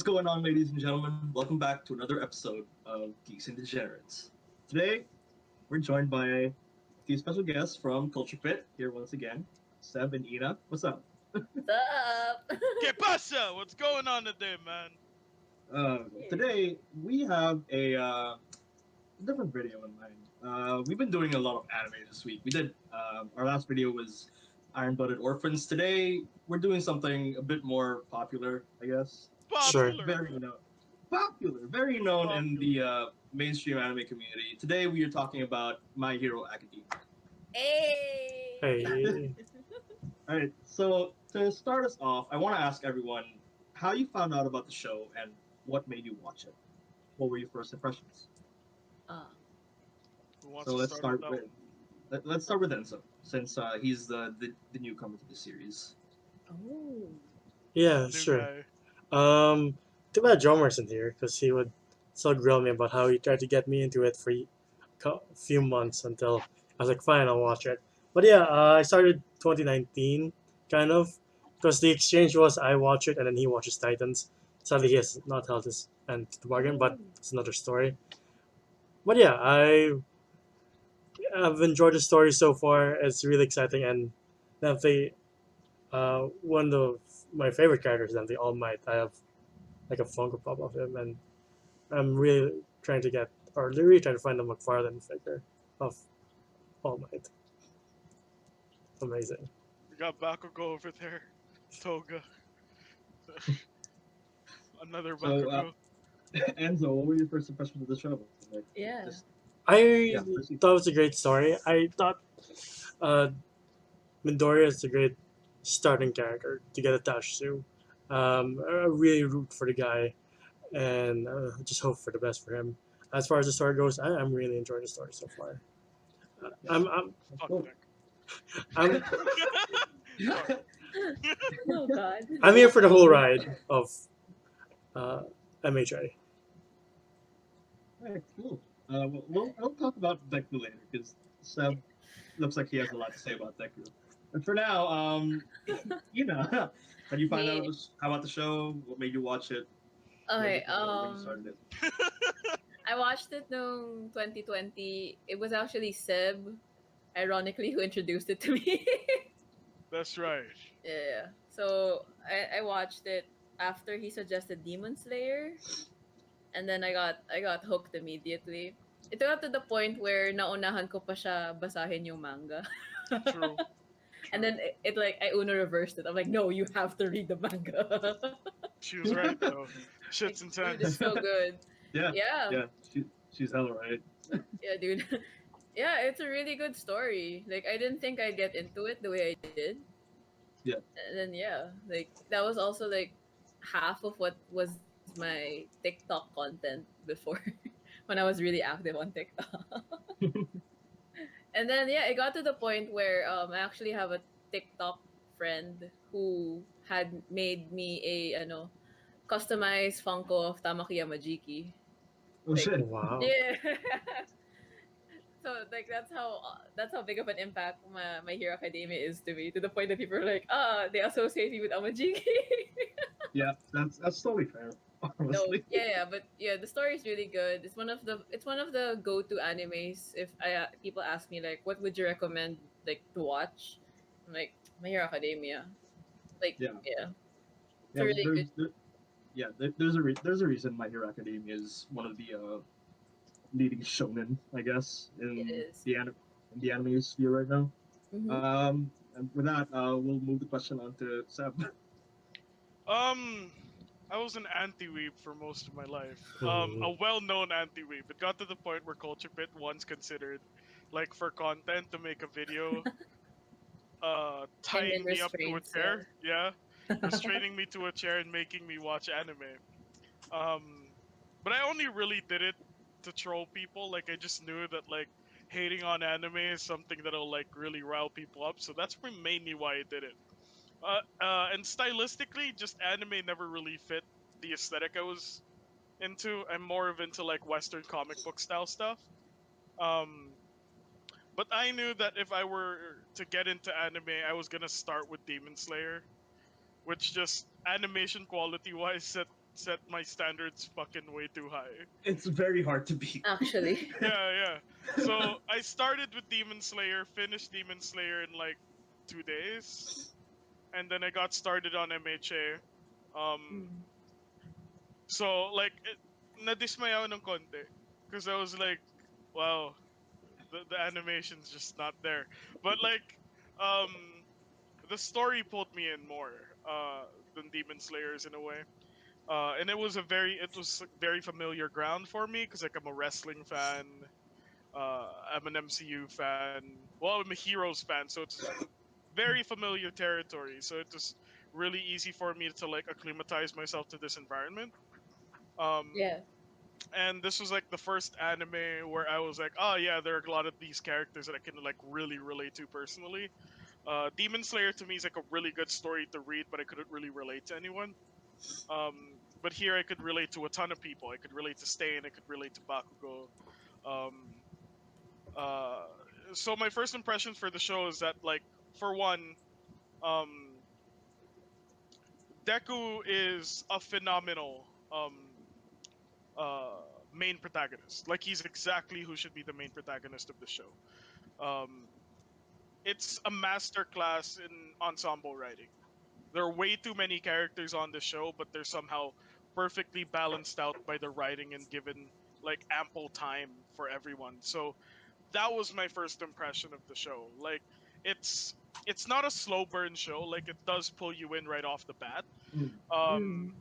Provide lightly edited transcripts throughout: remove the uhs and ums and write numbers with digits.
going on, ladies and gentlemen? Welcome back to another episode of Geeks and Degenerates. Today, we're joined by a few special guests from Culture Pit here once again. Seb and Ina, what's up? What's up? ¿Qué pasa? What's going on today, man? Today, we have a different video in mind. We've been doing a lot of anime this week. We did, our last video was Iron Blooded Orphans. Today, we're doing something a bit more popular, I guess. Sure. Popular. Very known in Popular. the mainstream anime community. Today we are talking about My Hero Academia. Hey. Hey. All right, so to start us off, I want to ask everyone how you found out about the show and what made you watch it. What were your first impressions? Who wants So to let's start that with let's start with Enzo, since he's the newcomer to the series. Oh. Yeah, New sure. guy. Too bad Jomer isn't here because he would still grill me about how he tried to get me into it for a few months until I was like, fine, I'll watch it. But yeah, I started 2019, kind of, because the exchange was I watch it and then he watches Titans. Sadly, he has not held his end to the bargain, but it's another story. But yeah, I've enjoyed the story so far. It's really exciting, and definitely one of my favorite characters, definitely All Might. I have like a Funko Pop of him, and I'm really trying to get, or really trying to find a McFarlane figure of All Might. Amazing. We got Bakugo over there. Toga. Another So, Bakugo. Enzo, what were your first impressions of the show? Like, Yeah. just- I proceed. thought it was a great story. I thought uh, Midoriya is a great starting character to get attached to. I really root for the guy, and just hope for the best for him. As far as the story goes, I'm really enjoying the story so far. I'm Fuck cool. Nick. I'm Sorry. Oh God. I'm here for the whole ride of MHA. Alright, cool. We'll talk about Deku later because Seb looks like he has a lot to say about Deku. But for now, you know, how did you find out Me. how about the show? What made you watch it? Okay. When you started it? I watched it in 2020. It was actually Seb, ironically, who introduced it to me. That's right. Yeah. So I watched it after he suggested Demon Slayer, and then I got hooked immediately. It got to the point where naunahan ko pa siya basahin yung manga. True. And then it like I Uno reversed it. I'm like, no, you have to read the manga. She was right though. Like, Shit's dude, intense. it's so good. Yeah, Yeah, yeah, she's hella right. yeah, dude. Yeah, it's a really good story. Like I didn't think I'd get into it the way I did. Yeah. And then yeah, like that was also like half of what was my TikTok content before when I was really active on TikTok. And then yeah, it got to the point where I actually have a TikTok friend who had made me a customized Funko of Tamaki Yamajiki. Oh Like shit. Wow. yeah. So like that's how big of an impact my Hero Academia is to me, to the point that people are like, they associate me with Amajiki. Yeah, that's totally fair. No, Honestly. yeah, but yeah, the story is really good. It's one of the go-to animes. If people ask me like, what would you recommend like to watch? I'm like, My Hero Academia. Like, Yeah, yeah, it's a yeah. really good. There's a reason My Hero Academia is one of the leading shonen, I guess, It in is. the anime sphere right now. Mm-hmm. And with that, we'll move the question on to Seb. Um, I was an anti-weeb for most of my life. Hmm. A well-known anti-weeb. It got to the point where Culture Pit once considered, like, for content to make a video, And then tying me up to a restraints. Yeah. chair. Yeah, restraining me to a chair and making me watch anime. Um, but I only really did it to troll people. Like, I just knew that, like, hating on anime is something that'll, like, really rile people up. So that's mainly why I did it. And stylistically, just anime never really fit the aesthetic I was into. I'm more of into like Western comic book style stuff. Um, but I knew that if I were to get into anime, I was gonna start with Demon Slayer, which just animation quality wise set set my standards fucking way too high. It's very hard to beat. Actually. Yeah. So I started with Demon Slayer, finished Demon Slayer in like 2 days, and then I got started on MHA. Um, Mm. so like, nadismay ako ng konti, because I was like, wow, the animation's just not there. But like, um, the story pulled me in more than Demon Slayers in a way. And it was like, very familiar ground for me because like I'm a wrestling fan, I'm an MCU fan. Well, I'm a Heroes fan, so it's very familiar territory. So it was really easy for me to like acclimatize myself to this environment. Um, Yeah. and this was like the first anime where I was like, oh yeah, there are a lot of these characters that I can like really relate to personally. Demon Slayer to me is like a really good story to read, but I couldn't really relate to anyone. But here I could relate to a ton of people. I could relate to Stain. I could relate to Bakugo. Um, uh, so my first impressions for the show is that, like, for one, um, Deku is a phenomenal uh, main protagonist. Like, he's exactly who should be the main protagonist of the show. Um, it's a masterclass in ensemble writing. There are way too many characters on the show, but they're somehow perfectly balanced out by the writing and given like ample time for everyone. So that was my first impression of the show. Like, it's it's not a slow burn show. Like, it does pull you in right off the bat. Mm. Um,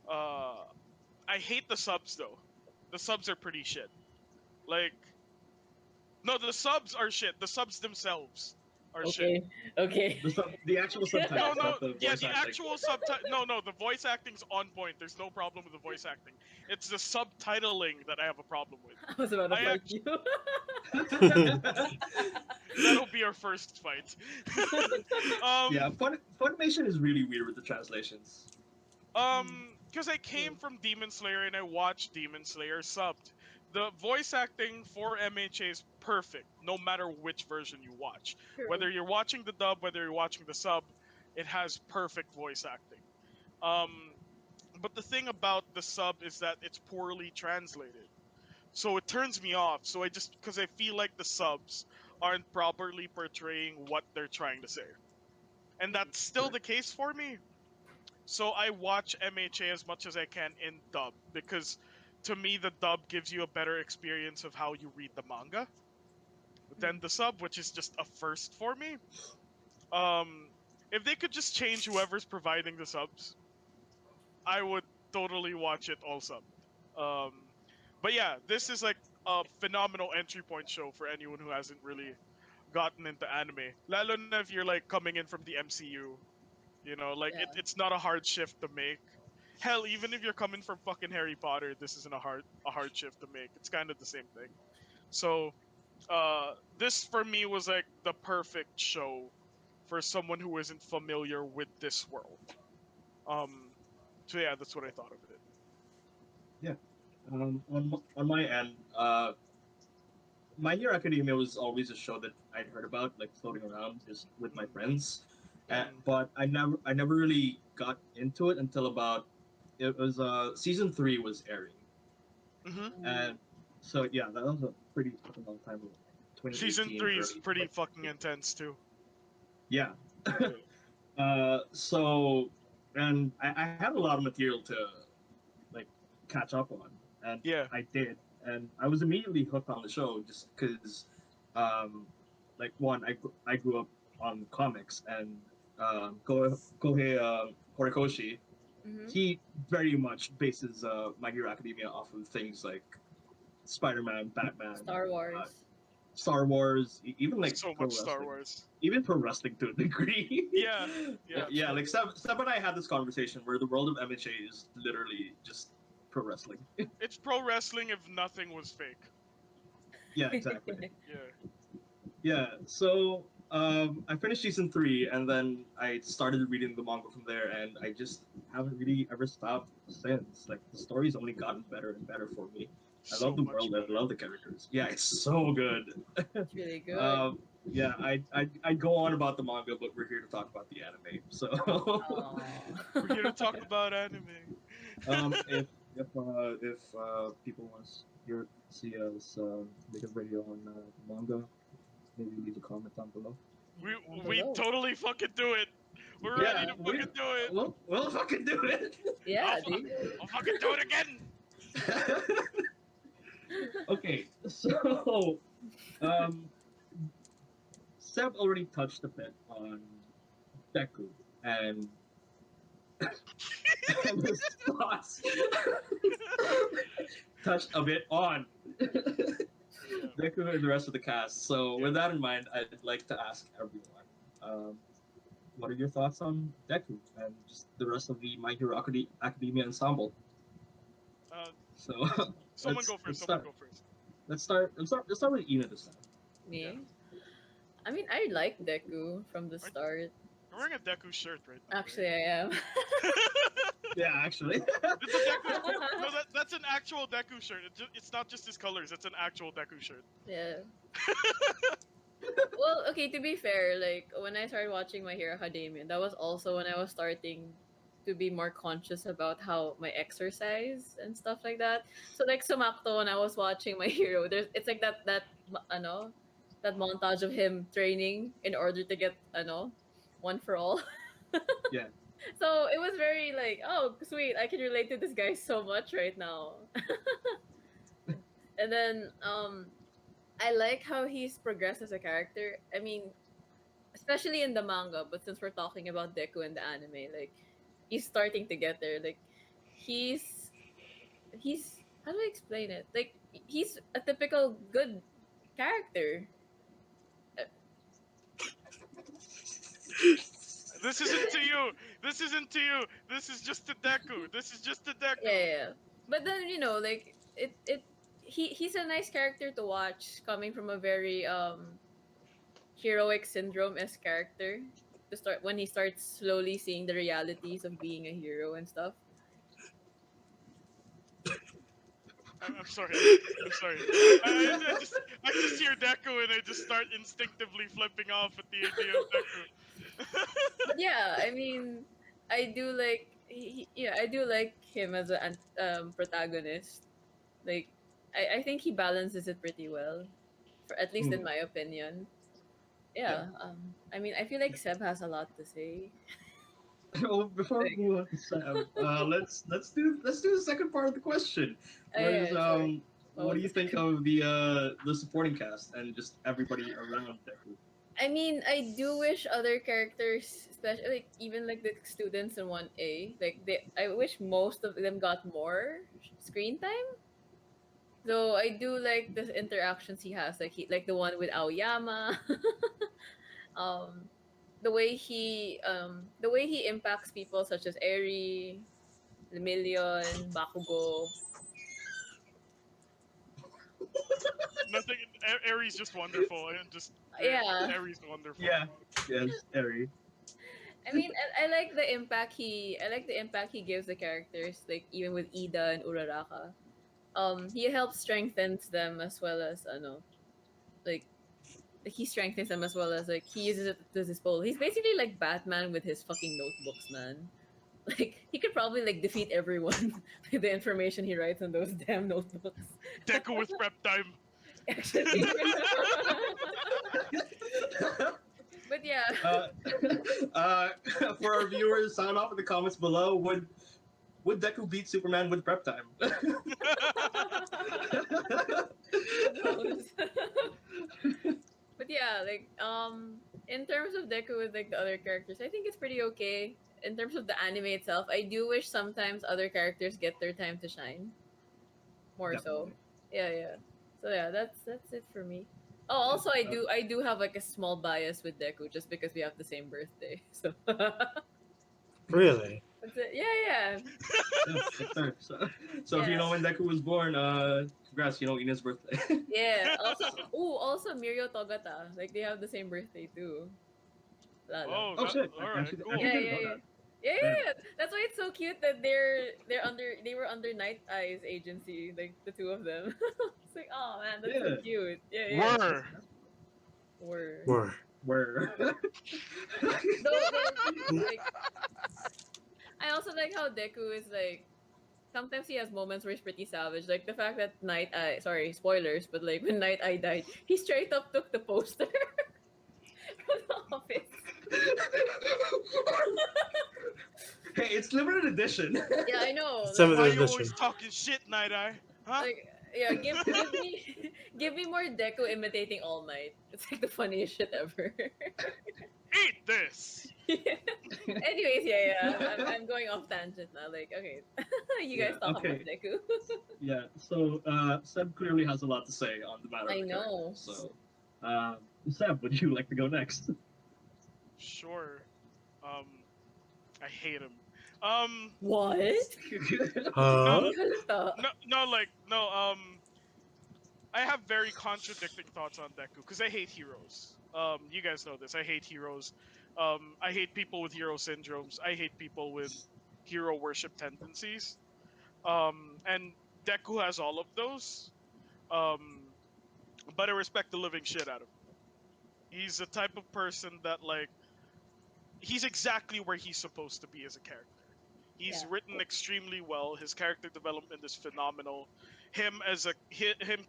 Mm. uh, I hate the subs though. The subs are pretty shit. Like, no, the subs are shit. The subs themselves are shit. Okay. Okay. The actual No, subtitles, no, not the yeah, voice the acting. actual subtitle. No, the voice acting's on point. There's no problem with the voice acting. It's the subtitling that I have a problem with. I was about to I fight you. That'll be our first fight. Yeah, um, Funimation is really weird with the translations. because I came from Demon Slayer and I watched Demon Slayer subbed. The voice acting for MHA is perfect, no matter which version you watch. True. Whether you're watching the dub, whether you're watching the sub, it has perfect voice acting. Um, but the thing about the sub is that it's poorly translated. So it turns me off. So I just because I feel like the subs aren't properly portraying what they're trying to say. And that's still the case for me. So I watch MHA as much as I can in dub because to me the dub gives you a better experience of how you read the manga than the sub, which is just a first for me. Um if they could just change whoever's providing the subs, I would totally watch it all subbed. Um, but yeah, this is like a phenomenal entry point show for anyone who hasn't really gotten into anime. Lalo na if you're like coming in from the MCU, you know, like Yeah. it's not a hard shift to make. Hell, even if you're coming from fucking Harry Potter, this isn't a hard shift to make. It's kind of the same thing. So, this for me was like the perfect show for someone who isn't familiar with this world. Um, so yeah, that's what I thought of it. Yeah. On my end, My Hero Academia was always a show that I'd heard about, like floating around just with my friends, Mm. but I never really got into it until about it was season three was airing, Mm-hmm. and so yeah, that was a pretty fucking long time ago, Season 2018 3 is early, pretty like fucking intense too. yeah. Yeah. So and I had a lot of material to like catch up on, and Yeah. I did, and I was immediately hooked on the show just because, like one, I grew up on comics, and Kohei Horikoshi, Mm-hmm. he very much bases My Hero Academia off of things like Spider-Man, Batman, Star uh, Wars. Star Wars, even like So pro much Star wrestling, Wars. even pro wrestling to a degree. Yeah. Yeah, Yeah. yeah, like Seb and I had this conversation where the world of MHA is literally just pro wrestling. It's pro wrestling if nothing was fake. Yeah, exactly. Yeah. Yeah, so I finished season three, and then I started reading the manga from there, and I just haven't really ever stopped since. Like the story's only gotten better and better for me. I love So the much world. I better. love the characters. Yeah, it's so good. It's really good. Yeah, I go on about the manga, but we're here to talk about the anime. So Aw. We're here to talk about anime. If people want to see us make a video on manga, maybe leave a comment down below. We Down we below. totally fucking do it. We're ready Yeah, to fucking do it. we'll fucking do it. I'll, Yeah, fu- dude. I'll fucking do it again. Okay, so um, Seb already touched a bit on Deku and and his thoughts touched a bit on Deku and the rest of the cast. So with that in mind, I'd like to ask everyone, um, what are your thoughts on Deku and just the rest of the My Hero Academia ensemble? Uh, So someone go first. let's Someone start. go first. Let's start with Ina this time. Yeah. Me? I mean, I like Deku from the Right. start. You're wearing a Deku shirt right now. Actually, I am. Yeah, actually. It's a Deku. No, that's an actual Deku shirt. It's not just his colors. It's an actual Deku shirt. Yeah. Well, okay, to be fair, like when I started watching My Hero Academia, that was also when I was starting to be more conscious about how my exercise and stuff like that. So like sumakto when I was watching My Hero, there's it's like that montage of him training in order to get one for all. Yeah. So it was very like, oh sweet, I can relate to this guy so much right now. And then I like how he's progressed as a character. I mean, especially in the manga, but since we're talking about Deku in the anime, like he's starting to get there. Like he's he's how do I explain it? Like he's a typical good character. This isn't to you. This isn't to you. This is just to Deku. This is just to Deku. Yeah. But then like he's a nice character to watch coming from a very heroic syndrome as character to start when he starts slowly seeing the realities of being a hero and stuff. I'm sorry. I'm sorry. I just hear Deku and I just start instinctively flipping off at the idea of Deku. But yeah, I mean, I do like I do like him as a protagonist. Like I think he balances it pretty well, for at least in Hmm. my opinion. Yeah. Yeah. I mean, I feel like Seb has a lot to say. Well, before Like, we move on to Sam, let's do the second part of the question. oh What is yeah, sure. What what was do you the think second? of the supporting cast and just everybody around Deku? I mean, I do wish other characters, especially like even like the students in 1A, like I wish most of them got more screen time. Though I do like the interactions he has, like the one with Aoyama, um, the way he impacts people such as Eri, Lemillion, Bakugo. Nothing. Aries just wonderful and just Yeah, Aries wonderful. Yeah. Yes, Eri. I mean, I like the impact he gives the characters, like even with Ida and Uraraka. He helps strengthens them as well as like he strengthens them as well as like he uses it to his disposal. He's basically like Batman with his fucking notebooks, man. Like he could probably like defeat everyone with the information he writes on those damn notebooks. Deku with prep time. Actually. But yeah. uh, uh, for our viewers, sound off in the comments below. Would Deku beat Superman with prep time? Who knows? But yeah, like in terms of Deku with like the other characters, I think it's pretty okay. In terms of the anime itself, I do wish sometimes other characters get their time to shine. More so. Definitely. Yeah, yeah. So yeah, that's it for me. Oh, also I do have like a small bias with Deku just because we have the same birthday. So Really? that's it. Yeah, yeah. Yes, yes, sir. So if you Yeah. know when Deku was born, congrats, you know Ina's birthday. Yeah. Also Mirio Togata. Like they have the same birthday too. Lalo. Oh, Oh shit! all I right, actually, I cool. actually Yeah, didn't yeah, know yeah. that. Yeah, Yeah. yeah, yeah. That's why it's so cute that they were under Night Eyes agency, like the two of them. It's like, oh man, that's so Yeah. cute. Yeah, yeah. Were. Were Were. Where? though like I also like how Deku is like sometimes he has moments where he's pretty savage. Like the fact that Night Eye, sorry, spoilers, but like when Night Eye died, he straight up took the poster from the office. Hey, it's limited edition. Yeah, I know. Some Like, of Why the you edition. always talking shit, Night Eye? Huh? like yeah, give me give me more Deku imitating All Might. It's like the funniest shit ever. Eat this! Anyways, I'm going off tangent now. Like, okay, you Yeah. guys talk about Okay. Deku. Yeah. So Seb clearly has a lot to say on the matter of I the character. know. So, Seb, would you like to go next? Sure. Um, I hate him. Um, What? no, Huh? Hindi halata. no. I have very contradicting thoughts on Deku because I hate heroes. You guys know this. I hate heroes. I hate people with hero syndromes. I hate people with hero worship tendencies. And Deku has all of those. Um, but I respect the living shit out of him. He's the type of person that he's exactly where he's supposed to be as a character. He's Yeah. written extremely well. His character development is phenomenal. Him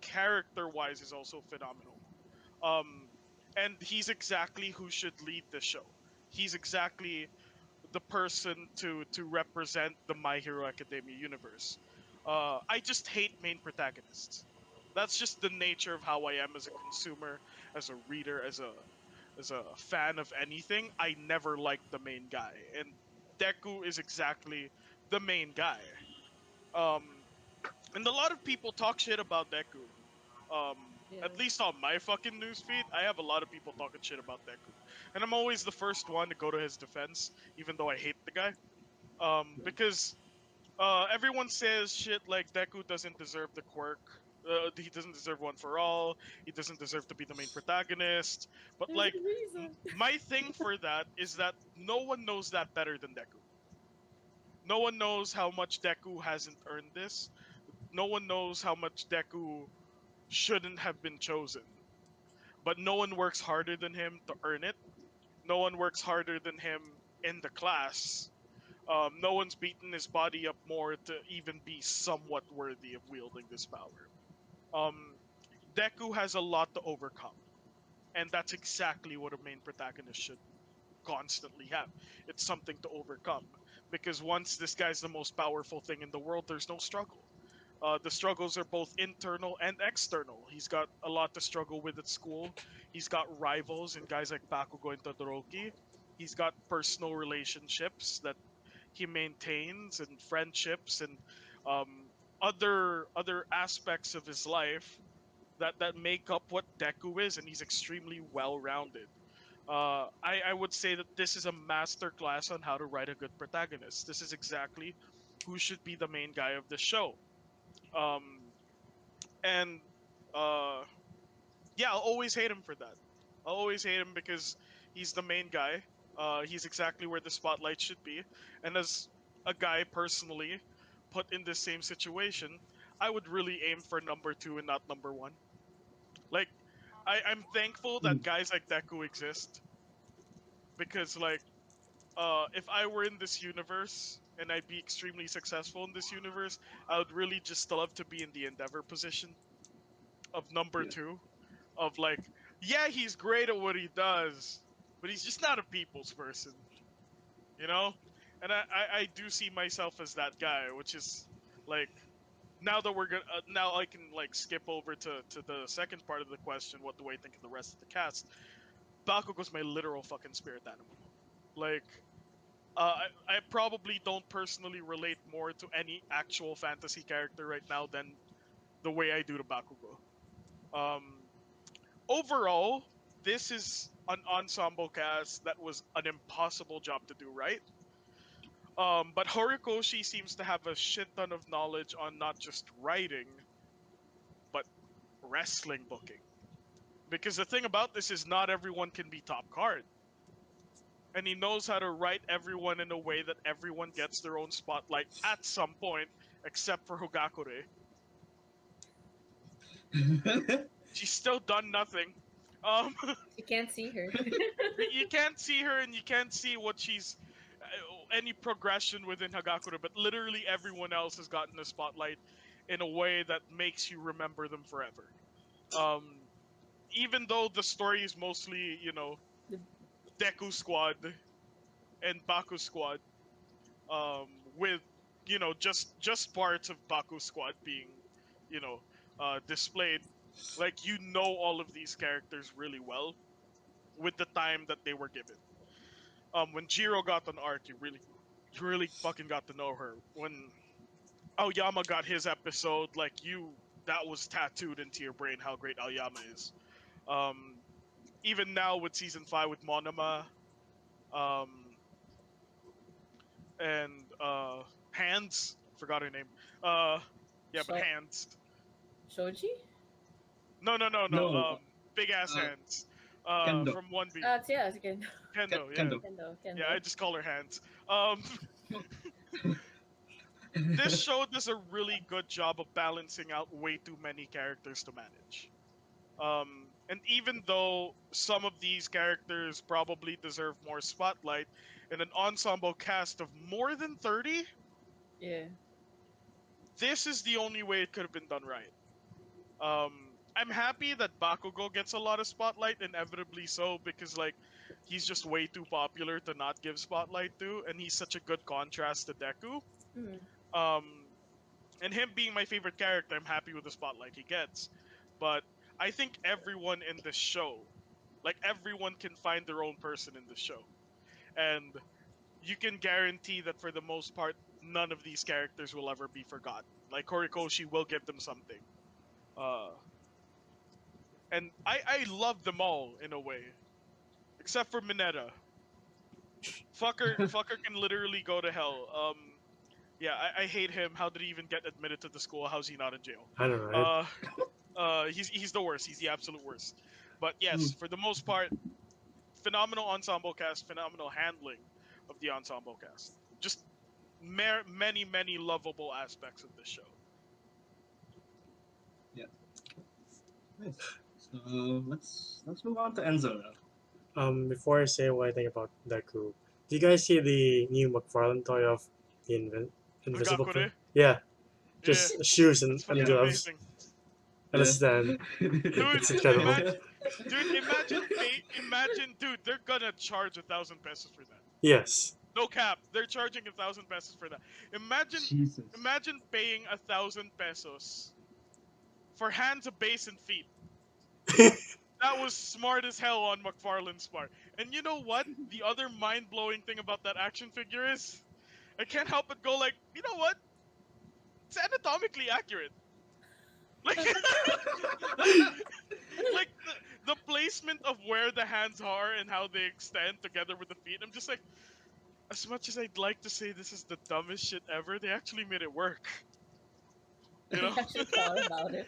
character wise is also phenomenal. Um, and he's exactly who should lead the show. He's exactly the person to represent the My Hero Academia universe. I just hate main protagonists. That's just the nature of how I am as a consumer, as a reader, as a fan of anything. I never liked the main guy, and Deku is exactly the main guy. Um, and a lot of people talk shit about Deku. Yeah. At least on my fucking newsfeed, I have a lot of people talking shit about Deku, and I'm always the first one to go to his defense, even though I hate the guy. Because everyone says shit like Deku doesn't deserve the quirk. He doesn't deserve one for all. He doesn't deserve to be the main protagonist. But There's a reason. my thing for that is that no one knows that better than Deku. No one knows how much Deku hasn't earned this. No one knows how much Deku shouldn't have been chosen. But no one works harder than him to earn it. No one works harder than him in the class. No one's beaten his body up more to even be somewhat worthy of wielding this power. Um, Deku has a lot to overcome, and that's exactly what a main protagonist should constantly have. It's something to overcome, because once this guy's the most powerful thing in the world, there's no struggle. The struggles are both internal and external. He's got a lot to struggle with at school. He's got rivals and guys like Bakugo and Todoroki. He's got personal relationships that he maintains and friendships and um, other aspects of his life that make up what Deku is, and he's extremely well rounded. I would say that this is a master class on how to write a good protagonist. This is exactly who should be the main guy of the show. Um, and uh, yeah, I'll always hate him for that. I'll always hate him because he's the main guy. He's exactly where the spotlight should be. And as a guy personally put in this same situation, I would really aim for number two and not number one. Like, I'm thankful that guys like Deku exist because, if I were in this universe and I'd be extremely successful in this universe, I would really just love to be in the Endeavor position of number Yeah. two. Of yeah, he's great at what he does, but he's just not a people's person, you know. And I do see myself as that guy, which is like now that we're gonna now I can skip over to the second part of the question. What do I think of the rest of the cast? Bakugo's my literal fucking spirit animal. Like, I probably don't personally relate more to any actual fantasy character right now than the way I do to Bakugo. Um, Overall, this is an ensemble cast that was an impossible job to do right. But Horikoshi seems to have a shit ton of knowledge on not just writing, but wrestling booking. Because the thing about this is not everyone can be top card. And he knows how to write everyone in a way that everyone gets their own spotlight at some point, except for Hogakure. She's still done nothing. Um, You can't see her. you can't see her, and you can't see what she's any progression within Hagakure, but literally everyone else has gotten a spotlight in a way that makes you remember them forever. Um, Even though the story is mostly, The- Deku Squad and Baku Squad, with just parts of Baku Squad being, you know, displayed. Like all of these characters really well with the time that they were given. When Jiro got an arc, you really fucking got to know her. When Aoyama got his episode, that was tattooed into your brain how great Aoyama is. Um, Even now with season 5 with Monoma, um, and Hands, forgot her name. Uh, yeah, but Sho- Hands. Shoji? No, no, no, no. No, Big ass uh, Hands. Kendo. From 1B. Yeah, it's Kendo. Kendo, yeah. Kendo. Kendo. Yeah, I Kendo. just call her Hands. Um, this show does a really good job of balancing out way too many characters to manage. And even though some of these characters probably deserve more spotlight in an ensemble cast of more than 30, Yeah. this is the only way it could have been done right. I'm happy that Bakugo gets a lot of spotlight, inevitably so, because he's just way too popular to not give spotlight to, and he's such a good contrast to Deku. Mm. Um, and him being my favorite character, I'm happy with the spotlight he gets. But I think everyone in this show, everyone can find their own person in this show, and you can guarantee that for the most part, none of these characters will ever be forgotten. Like Horikoshi will give them something. Uh, and I love them all in a way, except for Mineta. Fucker can literally go to hell. Yeah, I hate him. How did he even get admitted to the school? How's he not in jail? I don't know. Right? He's the worst. He's the absolute worst. But yes, for the most part, phenomenal ensemble cast, phenomenal handling of the ensemble cast. Just many lovable aspects of this show. Yeah. Nice. So let's move on to Enzo now. Before I say what I think about Deku, do you guys see the new McFarlane toy of the Invisible Hagakure? Queen? Yeah, Yeah, just shoes that's and fucking gloves amazing. and a Yeah. stand. Dude, It's incredible. imagine, dude, they're gonna charge 1,000 pesos for that. Yes. No cap, they're charging 1,000 pesos for that. Imagine, Jesus. imagine paying 1,000 pesos for hands, a base, and feet. That was smart as hell on McFarlane's part. And you know what? The other mind-blowing thing about that action figure is, I can't help but go you know what? It's anatomically accurate. Like, like the placement of where the hands are and how they extend together with the feet. I'm just like, as much as I'd like to say this is the dumbest shit ever, they actually made it work. You I know? actually thought about it.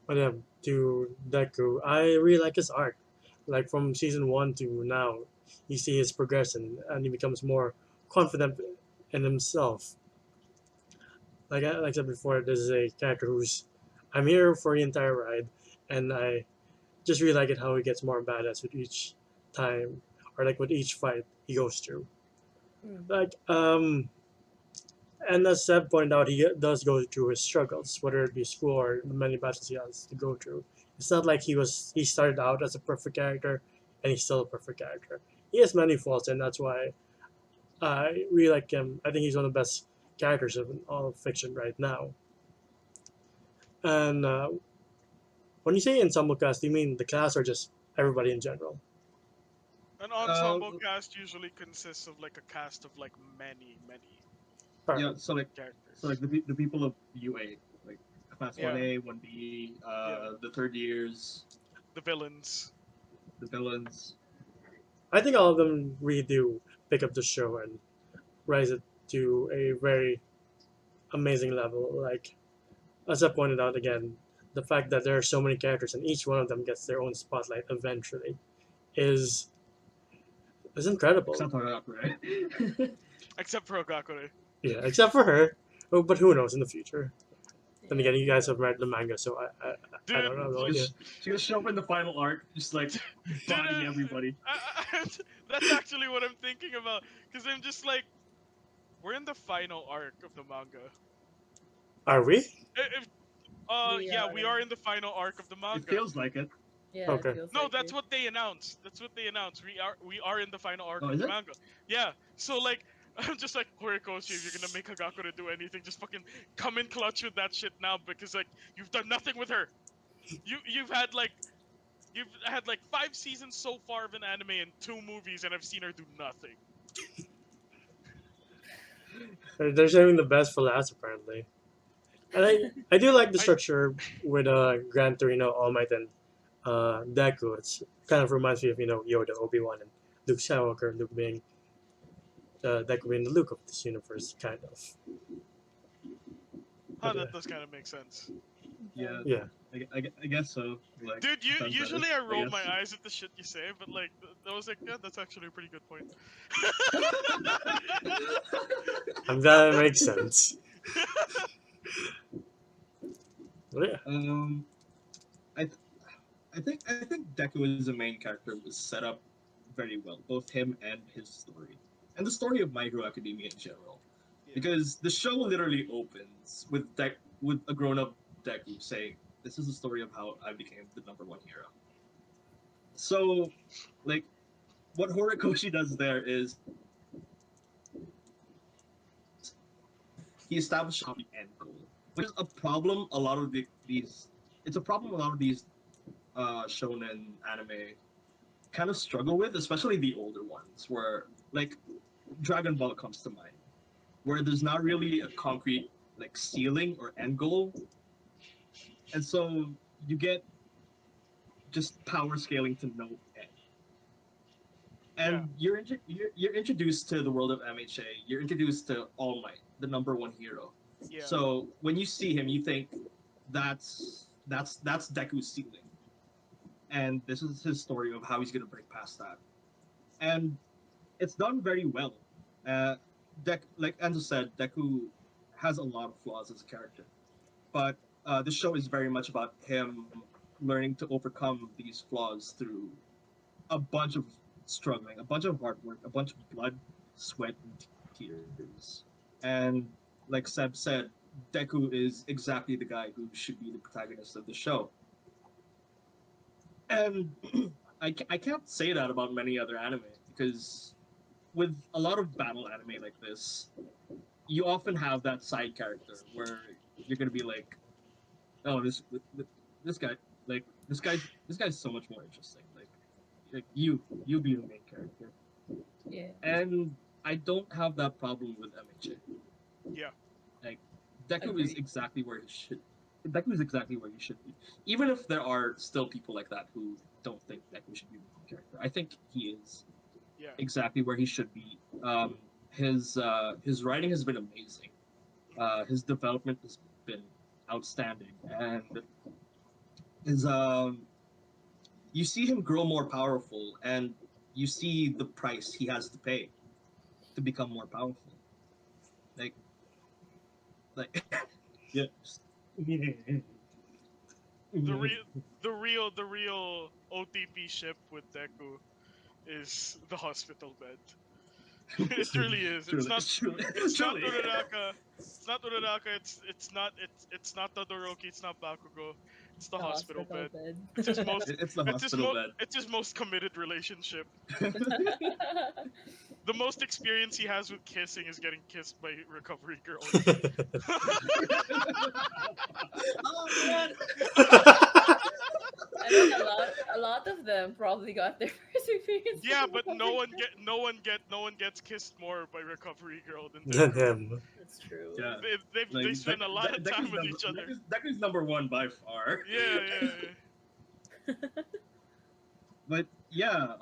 But to Deku, I really like his art. Like from season 1 to now, you see his progression and he becomes more confident in himself. Like I said before, this is a character who's I'm here for the entire ride, and I just really like it how he gets more badass with each time, or like with each fight he goes through. Mm. Like and as Seb pointed out, he does go through his struggles, whether it be school or the many battles he has to go through. It's not like he started out as a perfect character and he's still a perfect character. He has many faults, and that's why I really like him. I think he's one of the best characters of all of fiction right now. And when you say ensemble cast, do you mean the cast or just everybody in general? An Uh, ensemble cast usually consists of a cast of many Or, yeah. So characters. the people of UA, like class Yeah, 1A, 1B, yeah. the third years, The villains. the villains. I think all of them really do pick up the show and rise it to a very amazing level. Like as I pointed out again, the fact that there are so many characters and each one of them gets their own spotlight eventually is is incredible. Except for that, right? Except for Ogakure. Yeah, except for her. Oh, but who knows in the future? Then Yeah. again, you guys have read the manga, so I Dude, don't have no She like, idea. was she was show up in the final arc, just like dude, bodying everybody. that's actually what I'm thinking about. Because I'm just like, we're in the final arc of the manga. Are we? If, We yeah, we are. are in the final arc of the It manga. feels like it. Yeah, it Okay. feels No, like that's it. what they announced. That's what they announced. We are in the final arc Oh, of is the it? manga. Yeah. So like I'm just like Horikoshi, if you're gonna make Hagakure do anything, just fucking come in clutch with that shit now because like you've done nothing with her. You've had like 5 seasons so far of an anime and 2 movies, and I've seen her do nothing. They're saving the best for last, apparently. And I do like the I structure with Gran Torino, All Might, and Deku. It's kind of reminds me of Yoda, Obi Wan, and Luke Skywalker, Luke being Deku being the Luke of this universe, kind of. But that does kind of make sense. Yeah, yeah, I guess so. Like Dude, done better, usually I I roll my guess. eyes at the shit you say, but like that was like, yeah, that's actually a pretty good point. I'm glad it makes sense. But yeah, I th- I think Deku as a main character was set up very well, both him and his story, and the story of My Hero Academia in general, Yeah. because the show literally opens with a grown up Deku saying, "This is the story of how I became the number one hero." So, like, what Horikoshi does there is he establishes the end goal, which is a problem. A lot of these, it's a problem a lot of these shonen anime kind of struggle with, especially the older ones, where like Dragon Ball comes to mind, where there's not really a concrete like ceiling or end goal, and so you get just power scaling to no end. Yeah. And you're introduced to the world of MHA. You're introduced to All Might, the number one hero. Yeah. So when you see him, you think that's Deku's ceiling, and this is his story of how he's gonna break past that. And it's done very well. Uh, like Enzo said, Deku has a lot of flaws as a character, but the show is very much about him learning to overcome these flaws through a bunch of struggling, a bunch of hard work, a bunch of blood, sweat, and tears. And like Seb said, Deku is exactly the guy who should be the protagonist of the show. And I can't say that about many other anime because with a lot of battle anime like this, you often have that side character where you're gonna be like, oh, this guy, like this guy's so much more interesting. Like you be the main character, Yeah. and I don't have that problem with Yeah. MHA. Like Deku is Agreed. exactly where he should. Deku is exactly where he should be. Even if there are still people like that who don't think Deku should be the main character, I think he is Yeah. exactly where he should be. His writing has been amazing. His development has been outstanding, and his you see him grow more powerful, and you see the price he has to pay to become more powerful. Like, like, yeah. The real OTP ship with Deku is the hospital bed. It really is. It's Truly, not. truly, It's not truly. Uraraka. It's not Uraraka. It's not Todoroki. It's not Bakugo. It's the The hospital hospital bed. bed. It's his most. It's the It's his hospital most. bed. It's his most committed relationship. The most experience he has with kissing is getting kissed by recovery girls. Oh man. I think a lot of them probably got their first experience with Yeah, the but no recovery one group. get no one gets kissed more by recovery girl than than Deku. him. That's true. Yeah, They spend a lot of time with each other. Deku's number one by far. Yeah, yeah, yeah. But yeah,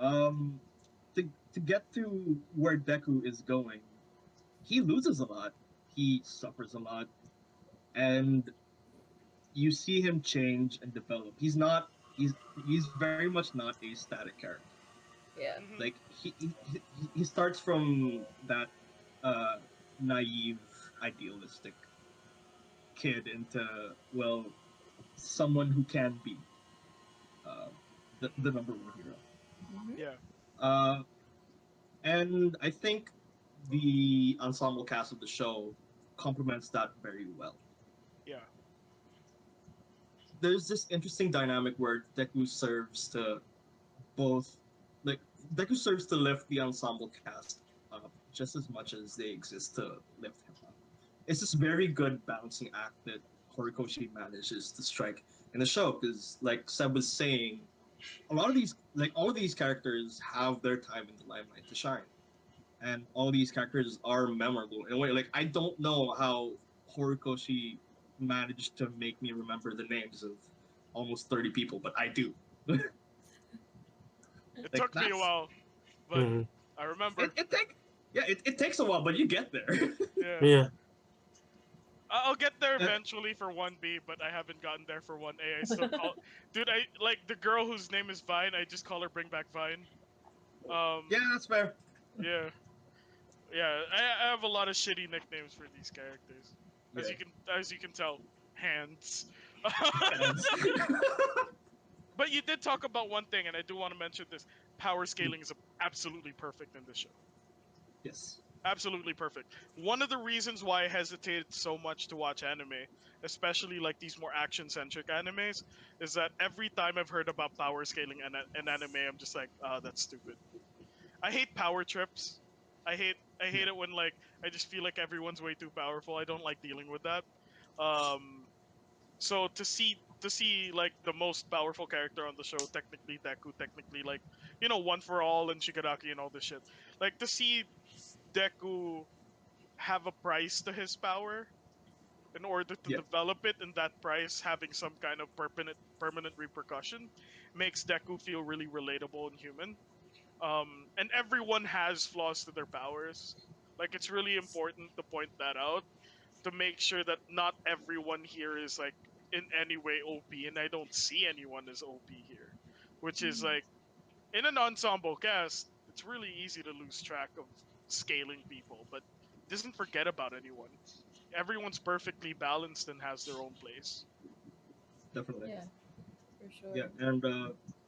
to get to where Deku is going, he loses a lot. He suffers a lot, and you see him change and develop. He's very much not a static character. Yeah. Hmm. Like he starts from that uh, naive, idealistic kid into, well, someone who can be uh, the number one hero. Mhm. Yeah. Uh, and I think the ensemble cast of the show complements that very well. Yeah. There's this interesting dynamic where Deku serves to both, like, Deku serves to lift the ensemble cast up just as much as they exist to lift him up. It's this very good balancing act that Horikoshi manages to strike in the show because, like Seb was saying, a lot of these, like all of these characters have their time in the limelight to shine, and all these characters are memorable in a way. Like I don't know how Horikoshi managed to make me remember the names of almost 30 people, but I do. It Like took me a that's while, but Hmm. I remember. it take yeah, it takes a while, but you get there. Yeah. Yeah. I'll get there Uh, eventually for 1B, but I haven't gotten there for 1A. I still call, dude. I like the girl whose name is Vine. I just call her Bring Back Vine. yeah, Um, that's fair. yeah, yeah. I have a lot of shitty nicknames for these characters, Yeah. as you can tell. Hands. Hands. But you did talk about one thing, and I do want to mention this. Power scaling is absolutely perfect in this show. Yes. Absolutely perfect. One of the reasons why I hesitated so much to watch anime, especially like these more action centric animes, is that every time I've heard about power scaling in anime, I'm just like, oh, that's stupid. I hate power trips. I Yeah. hate it when like I just feel like everyone's way too powerful. I don't like dealing with that. Um, so to see like the most powerful character on the show, technically Deku, technically like One for All and Shigaraki and all this shit, like to see Deku have a price to his power in order to Yeah. develop it, and that price having some kind of permanent repercussion makes Deku feel really relatable and human. And everyone has flaws to their powers. Like it's really important to point that out to make sure that not everyone here is like in any way OP, and I don't see anyone as OP here, which is Mhm. like in an ensemble cast, it's really easy to lose track of scaling people, but it doesn't forget about anyone. Everyone's perfectly balanced and has their own place. Definitely. Yeah, for Yeah, sure. and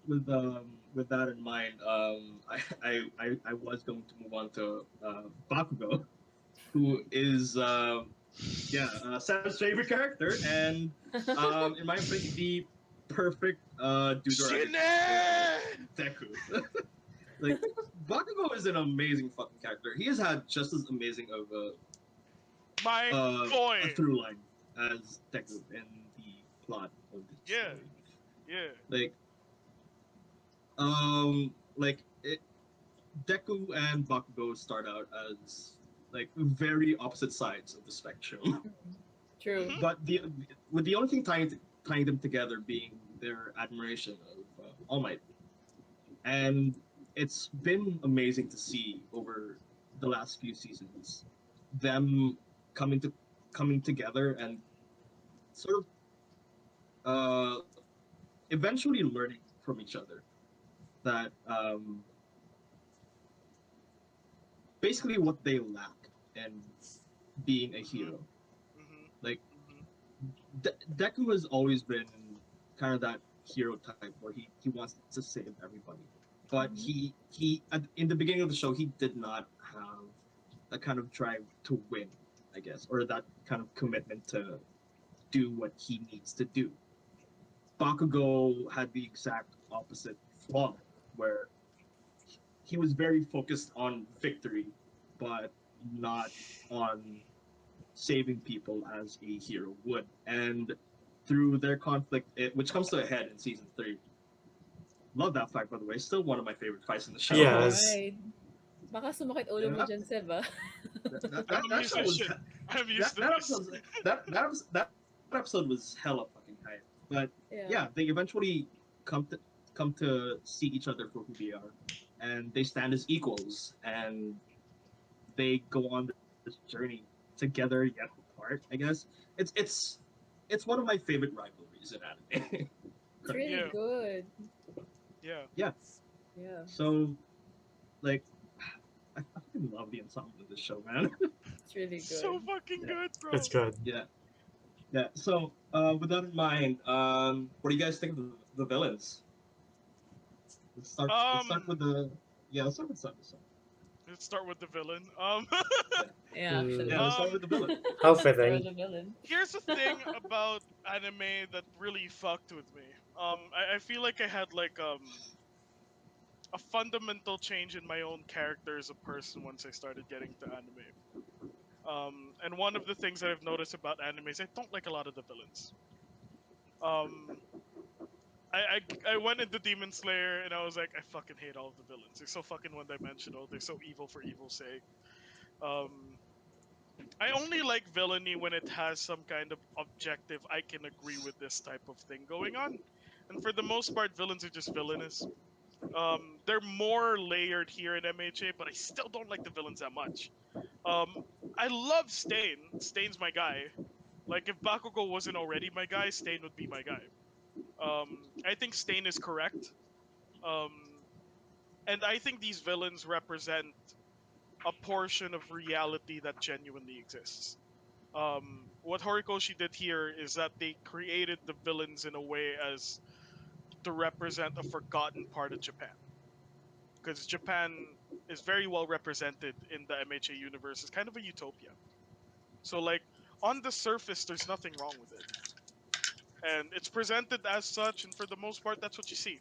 with that in mind, I was going to move on to Bakugo, who is Sam's favorite character, and in my opinion, the perfect deuteragonist for Shine! Deku. Like Bakugo is an amazing fucking character. He has had just as amazing of My a coin! through line as Deku in the plot of this Yeah, story. yeah. Like it, Deku and Bakugo start out as like very opposite sides of the spectrum, Mhm. True. Hmm. but the only thing tying them together being their admiration of All Might, and it's been amazing to see over the last few seasons them coming to coming together and sort of eventually learning from each other that basically what they lack in being a Hmm. hero. Hmm. Like Hmm. Deku has always been kind of that hero type where he wants to save everybody, but Mhm. in the beginning of the show he did not have that kind of drive to win, I guess, or that kind of commitment to do what he needs to do. Bakugo had the exact opposite flaw, where he was very focused on victory, but not on saving people as a hero would. And through their conflict, which comes to a head in season 3, love that fight, by the way. Still one of my favorite fights in the show. Yes. Right. Baka sumakit ulo mo Yeah, dyan, Seb, ah. I'm a that show was musician. I'm used that to that this. episode that episode was hella fucking hype. But yeah, Yeah. they eventually come to come to see each other for who they are, and they stand as equals, and they go on this journey together yet apart. I guess it's one of my favorite rivalries in anime. It's really Yeah, Currently, good. yeah. yeah. Yeah. So like, I fucking love the ensemble of this show, man. It's really good. So fucking Yeah, good, It's bro. good. yeah. Yeah. So, with that in mind, what do you guys think of the villains? Let's start. Let's start Um, with the. Yeah, let's start with Sun. let's start with the villain. Yeah. Yeah, Mm, Yeah. actually. Let's start with the villain. how Start with fitting. the villain. Here's the thing about anime that really fucked with me. I feel like I had like a fundamental change in my own character as a person once I started getting to anime. And one of the things that I've noticed about anime is I don't like a lot of the villains. Um, I went into Demon Slayer and I was like, I fucking hate all of the villains. They're so fucking one dimensional. They're so evil for evil's sake. Um, I only like villainy when it has some kind of objective. I can agree with this type of thing going on. And for the most part, villains are just villainous. They're more layered here in MHA, but I still don't like the villains that much. Um, I love Stain. Stain's my guy. Like if Bakugo wasn't already my guy, Stain would be my guy. I think Stain is correct. Um, and I think these villains represent a portion of reality that genuinely exists. What Horikoshi did here is that they created the villains in a way as to represent a forgotten part of Japan. Because Japan is very well represented in the MHA universe. It's kind of a utopia. So, like, on the surface, there's nothing wrong with it. And it's presented as such, and for the most part, that's what you see.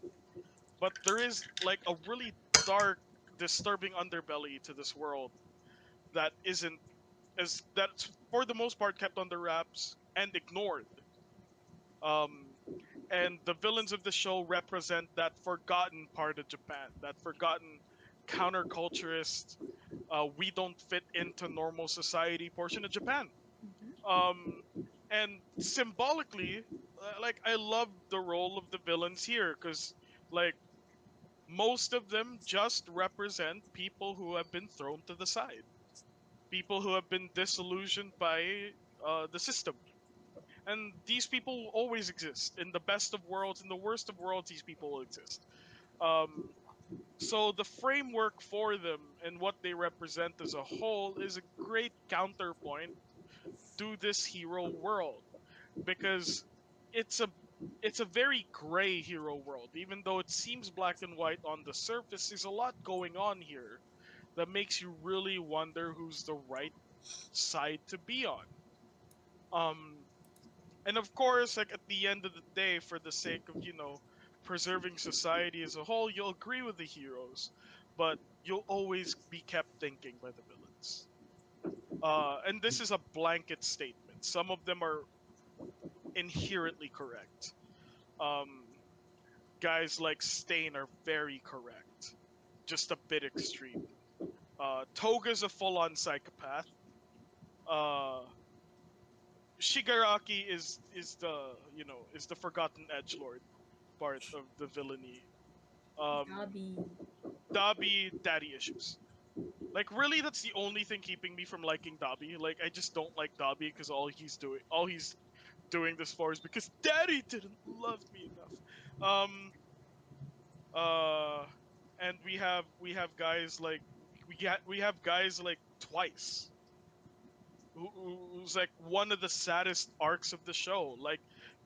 But there is, like, a really dark, disturbing underbelly to this world that isn't, as that's for the most part kept under wraps and ignored. Um, and the villains of the show represent that forgotten part of Japan, that forgotten counterculturist, we don't fit into normal society portion of Japan. Mhm. Um, and symbolically, like I love the role of the villains here because, like, most of them just represent people who have been thrown to the side, people who have been disillusioned by the system. And these people will always exist in the best of worlds, in the worst of worlds. These people will exist. Um, so the framework for them and what they represent as a whole is a great counterpoint to this hero world because it's a it's a very gray hero world. Even though it seems black and white on the surface, there's a lot going on here that makes you really wonder who's the right side to be on. Um, and of course, like at the end of the day, for the sake of preserving society as a whole, you'll agree with the heroes, but you'll always be kept thinking by the villains. And this is a blanket statement. Some of them are inherently correct. Um, Guys like Stain are very correct, just a bit extreme. Toga's a full-on psychopath. Uh, Shigaraki is the forgotten edge lord part of the villainy. Um, Dobby. Dabi daddy issues. Like really, that's the only thing keeping me from liking Dabi. Like I just don't like Dabi because all he's doing this for is because Daddy didn't love me enough. Um, uh, and we have guys like we have guys like Twice who's like one of the saddest arcs of the show. Like,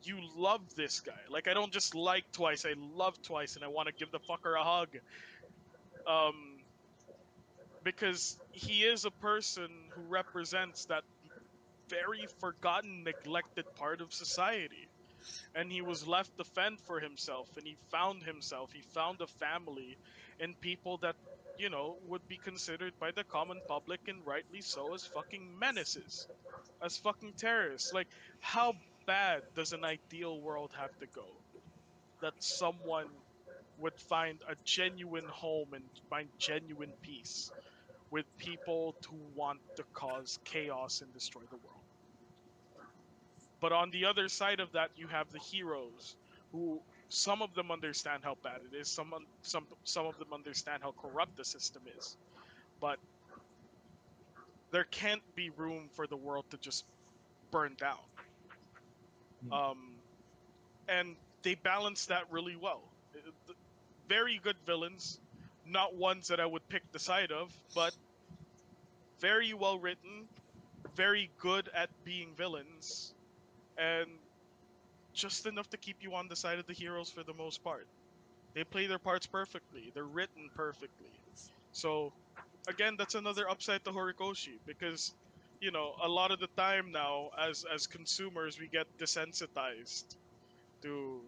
you love this guy. Like, I don't just like Twice, I love Twice, and I want to give the fucker a hug. Um, because he is a person who represents that very forgotten, neglected part of society. And he was left to fend for himself, and he found himself. He found a family and people that, would be considered by the common public, and rightly so, as fucking menaces, as fucking terrorists. Like, how bad does an ideal world have to go that someone would find a genuine home and find genuine peace with people who want to cause chaos and destroy the world? But on the other side of that, you have the heroes who, some of them understand how bad it is. Some of them understand how corrupt the system is. But there can't be room for the world to just burn down. Um, and they balance that really well. Very good villains, not ones that I would pick the side of, but very well written, very good at being villains, and just enough to keep you on the side of the heroes for the most part. They play their parts perfectly. They're written perfectly. So again, that's another upside to Horikoshi because a lot of the time now as consumers we get desensitized to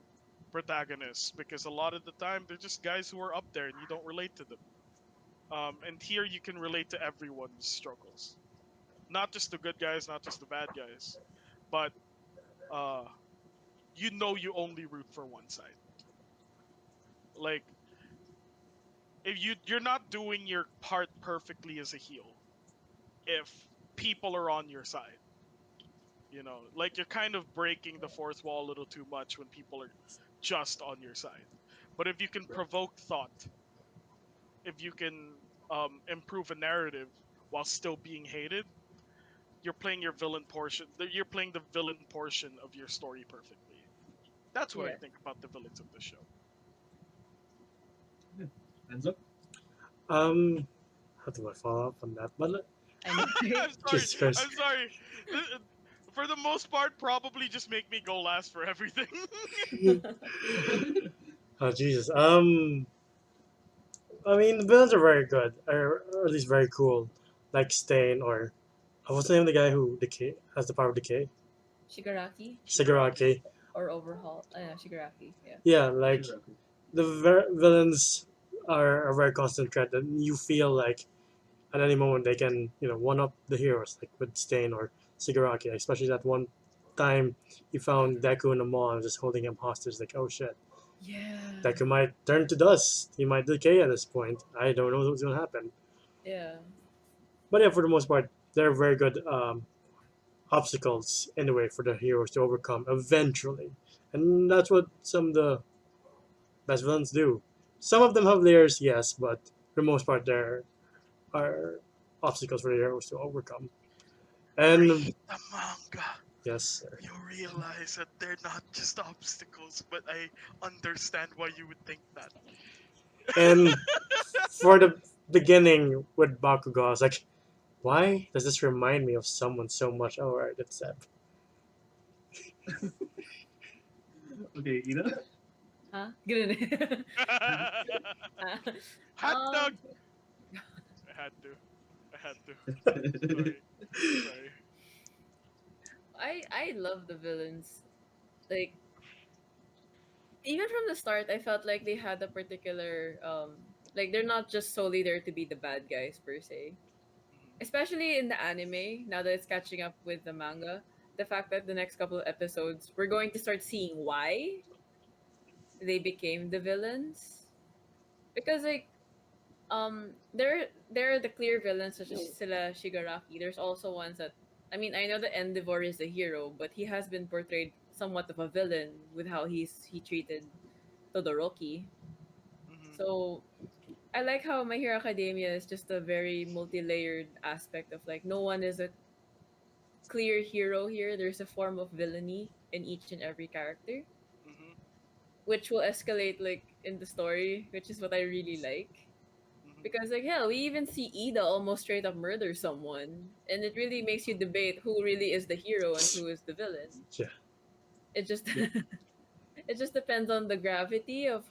protagonists because a lot of the time they're just guys who are up there and you don't relate to them. And here you can relate to everyone's struggles, not just the good guys, not just the bad guys, but uh, you only root for one side. Like if you're not doing your part perfectly as a heel, if people are on your side, like you're kind of breaking the fourth wall a little too much when people are just on your side. But if you can Right. provoke thought, if you can improve a narrative while still being hated, you're playing your villain portion. You're playing the villain portion of your story perfectly. That's what I Yeah. think about the villains of the show. Yeah. Enzo? um, how do I follow up on that? But I know, right? I'm sorry. Jesus Christ. I'm sorry. For the most part, probably just make me go last for everything. Oh Jesus. I mean, the villains are very good, or at least very cool, like Stain or what's the name of the guy who decay has the power of decay? Shigaraki Shigaraki. Sigaraki. or Overhaul. Yeah, Shigaraki. Yeah. Yeah, like Shiraku. the villains are a very constant threat, and you feel like at any moment they can, one up the heroes, like with Stain or Sigaraki. Especially that one time he found Deku in the mall and just holding him hostage. Like, oh shit, Yeah. Deku might turn to dust. He might decay at this point. I don't know what's gonna happen. Yeah. But yeah, for the most part, they're very good obstacles anyway for the heroes to overcome eventually, and that's what some of the best villains do. Some of them have layers, yes, but for the most part, there are obstacles for the heroes to overcome. And Read the manga. yes, sir. You realize that they're not just obstacles, but I understand why you would think that. And for the beginning with Bakugo, I was like, why does this remind me of someone so much? Oh, right, it's Seb. Okay, Ida? Huh? Ganun. Hot dog. um, I had to. I had to. Sorry. Sorry. I love the villains. Like even from the start, I felt like they had a particular like they're not just solely there to be the bad guys per se. Especially in the anime, now that it's catching up with the manga, the fact that the next couple of episodes we're going to start seeing why they became the villains. Because like there are the clear villains such as sila Shigaraki. There's also ones that I know that Endeavor is the hero, but he has been portrayed somewhat of a villain with how he treated Todoroki. Mm-hmm. So I like how My Hero Academia is just a very multi-layered aspect of like no one is a clear hero here. There's a form of villainy in each and every character, Mm-hmm. which will escalate like in the story, which is what I really like. Mm-hmm. Because like hell, we even see Ida almost straight up murder someone, and it really makes you debate who really is the hero and who is the villain. Yeah. It just Yeah. it just depends on the gravity of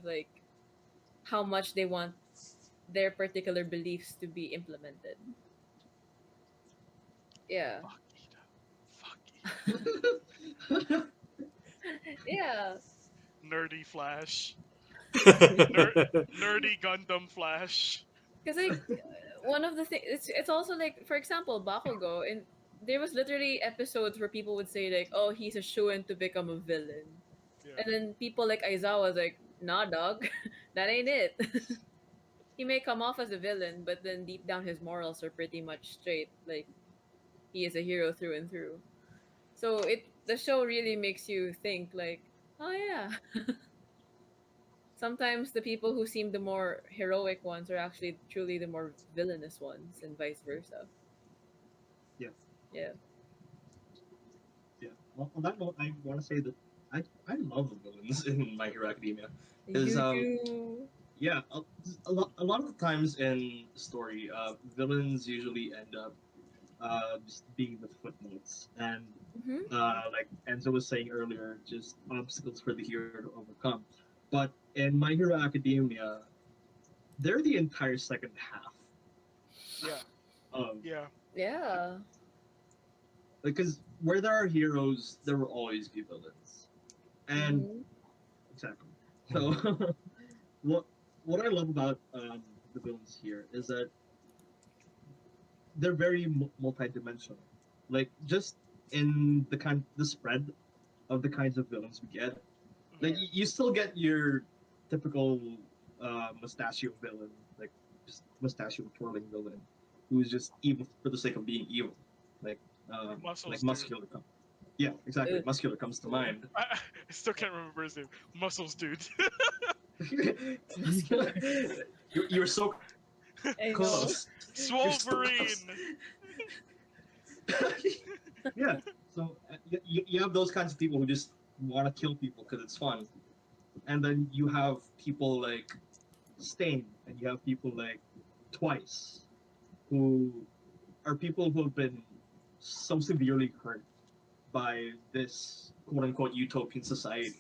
like how much they want their particular beliefs to be implemented. Yeah. Fuck Ida. Fuck Ida. Yeah. Nerdy Flash. Ner- Nerdy Gundam Flash. Because like one of the things it's also like for example Bakugo and there was literally episodes where people would say like oh he's a shoo-in to become a villain Yeah. and then people like Aizawa was like nah dog that ain't it. He may come off as a villain but then deep down his morals are pretty much straight like he is a hero through and through. So it the show really makes you think like oh yeah sometimes the people who seem the more heroic ones are actually truly the more villainous ones and vice versa. Yeah. Yeah. Yeah. Well, on that note, I want to say that I love the villains in My Hero Academia. Because, You do. yeah, a lot of the times in story, villains usually end up just being the footnotes, and Mm-hmm. like Enzo was saying earlier, just obstacles for the hero to overcome. But in My Hero Academia, they're the entire second half Yeah, of, yeah. Yeah. because where there are heroes, there will always be villains, and Mm-hmm. exactly. So what what I love about the villains here is that they're very multi-dimensional. Like just in the spread of the kinds of villains we get, like Mhm. you still get your typical mustachio villain, like just mustachio twirling villain, who's just evil for the sake of being evil, like like Muscles, dude. muscular. Yeah, exactly. Ugh. Muscular comes to mind. I still can't remember his name. Muscles, dude. Muscular. You're so close. I You're so know. close. Swolverine. Yeah. So you have those kinds of people who just want to kill people because it's fun, and then you have people like Stain, and you have people like Twice, who are people who have been so severely hurt by this quote unquote utopian society.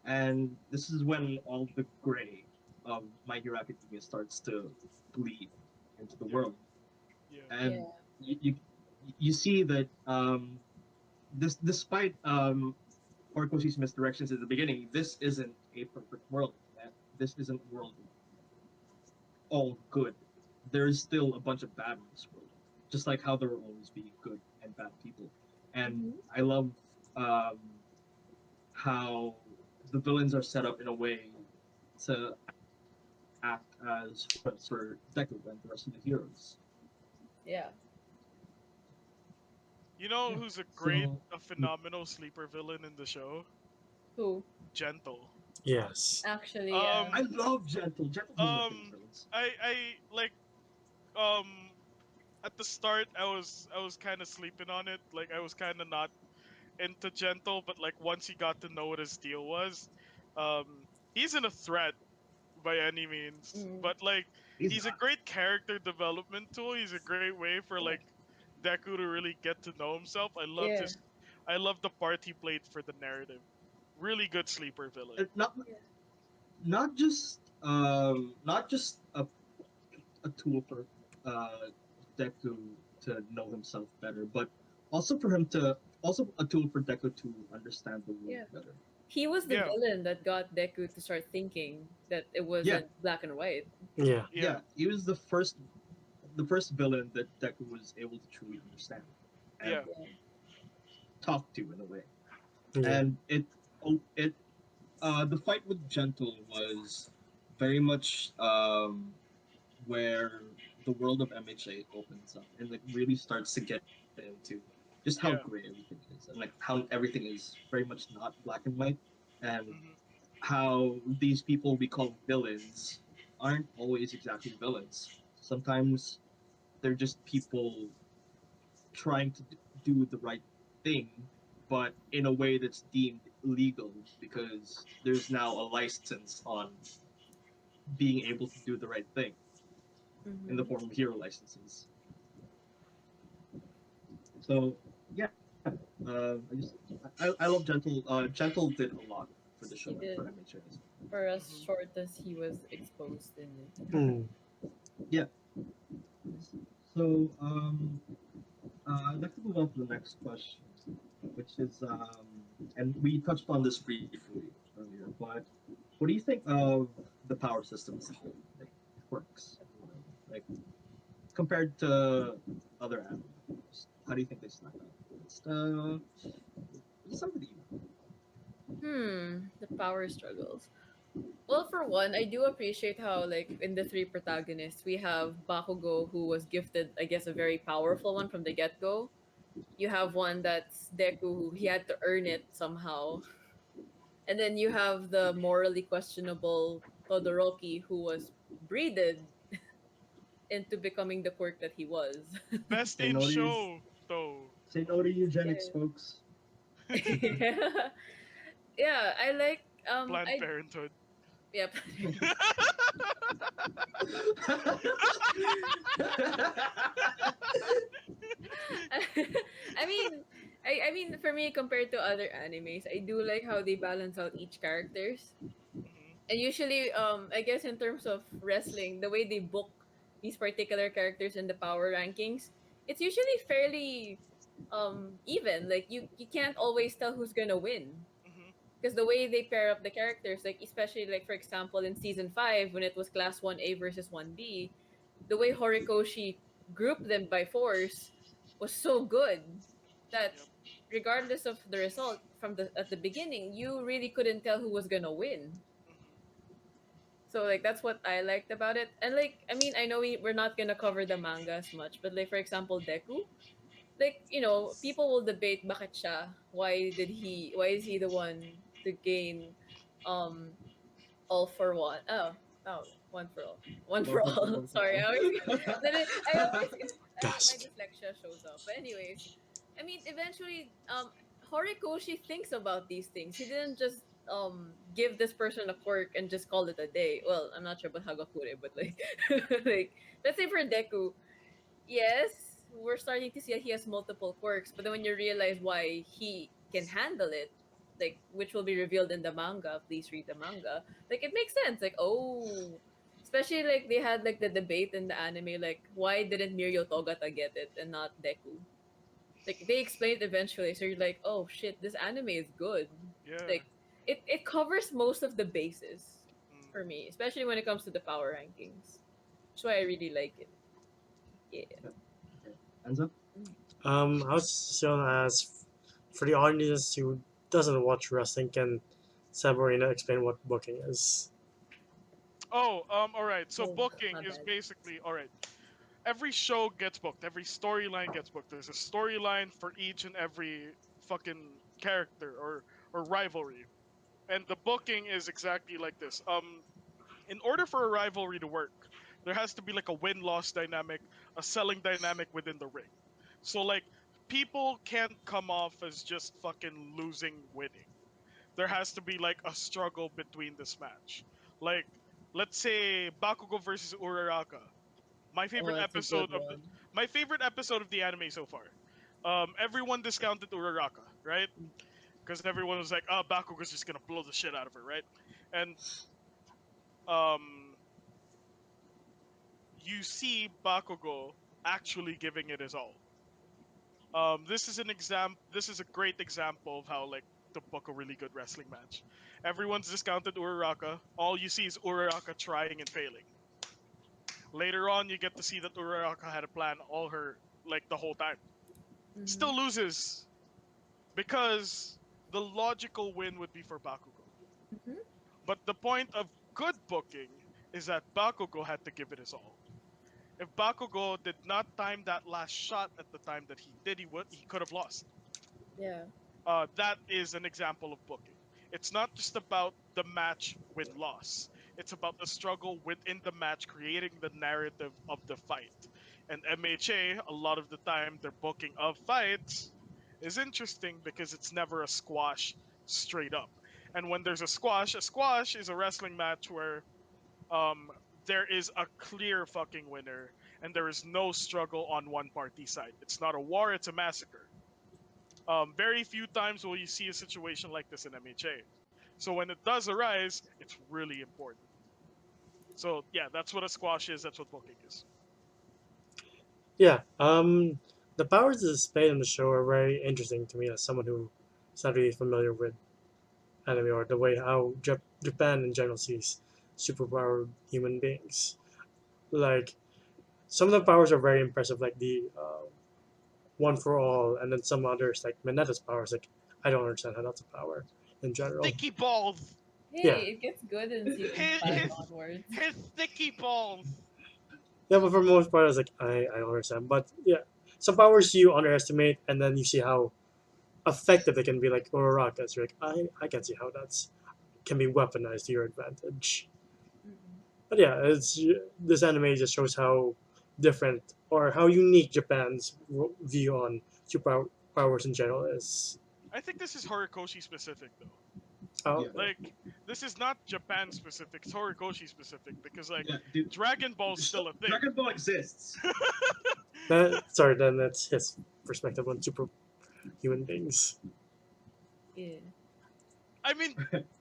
And this is when all the gray of My Hero Academia starts to bleed into the Yeah, world. yeah. And Yeah. you see that despite Horikoshi's misdirections at the beginning, this isn't a perfect world. This isn't a world all good. There is still a bunch of bad in this world, just like how there will always be good and bad people. And Mm-hmm. I love um, how the villains are set up in a way to act as foils for Deku and the rest of the heroes. Yeah. You know Yeah. who's So a phenomenal sleeper villain in the show? Who? Gentle. Yes. Actually, yeah. I Um, love Gentle. Gentle's one of my favorite villains. I like um at the start I was kind of sleeping on it. Like I was kind of not into Gentle, but like once he got to know what his deal was, he isn't a threat by any means, Mm. but like He's he's a not. great character development tool. He's a great way for Yeah. like Deku to really get to know himself. Yeah. I love the part he played for the narrative. Really good sleeper villain. Not Yeah. not just a tool for uh, Deku to know himself better, but also for him to also a tool for Deku to understand the world Yeah. better. He was the Yeah, villain that got Deku to start thinking that it Yeah, wasn't black and white. Yeah. yeah, yeah, he was the first villain that Deku was able to truly understand and yeah. Yeah. talk to in a way. Yeah. And it the fight with Gentle was very much where the world of MHA opens up and like really starts to get into just how gray Yeah. everything is and like how everything is very much not black and white, and Hmm. how these people we call villains aren't always exactly villains. Sometimes they're just people trying to do the right thing, but in a way that's deemed illegal because there's now a license on being able to do the right thing in the Mm-hmm. form of hero licenses. So yeah, I love Gentle. Gentle did a lot for the show He and for did. MHS. For as Hmm. short as he was exposed in it. Mm. Yeah. So I'd like to move on to the next question, which is and we touched on this briefly earlier, but what do you think of the power system as a whole, like quirks, like compared to other animals? How do you think they stack up? Let's start with you. The power struggles. Well, for one, I do appreciate how, like, in the three protagonists, we have Bakugo, who was gifted, I guess, a very powerful one from the get go. You have one that's Deku, who he had to earn it somehow. And then you have the morally questionable Todoroki, who was breeded into becoming the quirk that he was. Best Say in no to you. show though. Say no to eugenics, Yeah. folks. Yeah. Yeah, I like Planned I Parenthood. yeah. mean, for me, compared to other animes, I do like how they balance out each characters. Hmm. And usually, I guess in terms of wrestling, the way they book these particular characters in the power rankings, it's usually fairly even. Like you can't always tell who's gonna win Hmm. because the way they pair up the characters, like especially like for example in season 5 when it was class 1A versus 1B, the way Horikoshi grouped them by force was so good that Yep. regardless of the result from the at the beginning, you really couldn't tell who was gonna win. Hmm. So like that's what I liked about it. And like I mean I know we're not gonna cover the manga as much, but like for example Deku, like people will debate bakit siya, why is he the one to gain um all for one. Oh, one for all. One for all. One for Sorry, all. I always my Gasp. dyslexia shows up. But anyways, I mean, eventually, Horikoshi thinks about these things. He didn't just give this person a quirk and just call it a day. Well, I'm not sure about Hagakure, but like, like let's say for Deku, yes, we're starting to see that he has multiple quirks, but then when you realize why he can handle it, like which will be revealed in the manga, please read the manga. Like it makes sense. Like oh, especially like they had like the debate in the anime, like why didn't Mirio Togata get it and not Deku? Like they explained eventually, so you're like, oh shit, this anime is good. Yeah. Like it covers most of the bases Mm. for me, especially when it comes to the power rankings. That's why I really like it. Yeah. Okay. Enzo? I was shown as for the audience who doesn't watch wrestling, can Sabrina explain what booking is? Oh, all right. So Oh, booking my is bad. basically all right. Every show gets booked. Every storyline gets booked. There's a storyline for each and every fucking character or rivalry, and the booking is exactly like this. In order for a rivalry to work, there has to be like a win-loss dynamic, a selling dynamic within the ring. So like people can't come off as just fucking losing winning. There has to be like a struggle between this match. Like let's say Bakugo versus Uraraka. My Oh, favorite that's a good episode of the one. my favorite episode of the anime so far. Everyone discounted Uraraka, right? Because everyone was like, "Oh, Bakugo's just gonna blow the shit out of her," right? And um, you see Bakugo actually giving it his all. This is an exam. This is a great example of how like to book a really good wrestling match. Everyone's discounted Uraraka. All you see is Uraraka trying and failing. Later on, you get to see that Uraraka had a plan all her like the whole time. Mm-hmm. Still loses because the logical win would be for Bakugo. Mm-hmm. But the point of good booking is that Bakugo had to give it his all. If Bakugo did not time that last shot at the time that he did, he could have lost. Yeah. That is an example of booking. It's not just about the match win loss. It's about the struggle within the match, creating the narrative of the fight. And MHA, a lot of the time, their booking of fights is interesting because it's never a squash straight up. And when there's a squash is a wrestling match where um, there is a clear fucking winner and there is no struggle on one party side. It's not a war, it's a massacre. Very few times will you see a situation like this in MHA. So when it does arise, it's really important. So yeah, that's what a squash is. That's what booking is. Yeah. The powers displayed in the show are very interesting to me as someone who is not really familiar with anime or the way how Japan in general sees superpowered human beings. Like some of the powers are very impressive, like the one for all, and then some others like Mineta's powers. Like I don't understand how that's a power in general. Sticky balls. Yeah, Hey, it gets good in season His five his, onwards. his sticky balls. yeah, but for the most part, I was like I don't understand. But yeah, some powers you underestimate, and then you see how effective they can be. Like Uraraka's, you're like I can see how that's can be weaponized to your advantage. Mm-mm. But yeah, it's this anime just shows how different or how unique Japan's view on superpowers in general is. I think this is Horikoshi specific though. Oh, Yeah. Like this is not Japan specific. It's Horikoshi specific because like Yeah, dude. Dragon Ball's still a thing. Dragon Ball exists. sorry, then that's his perspective on super human beings. Yeah. I mean,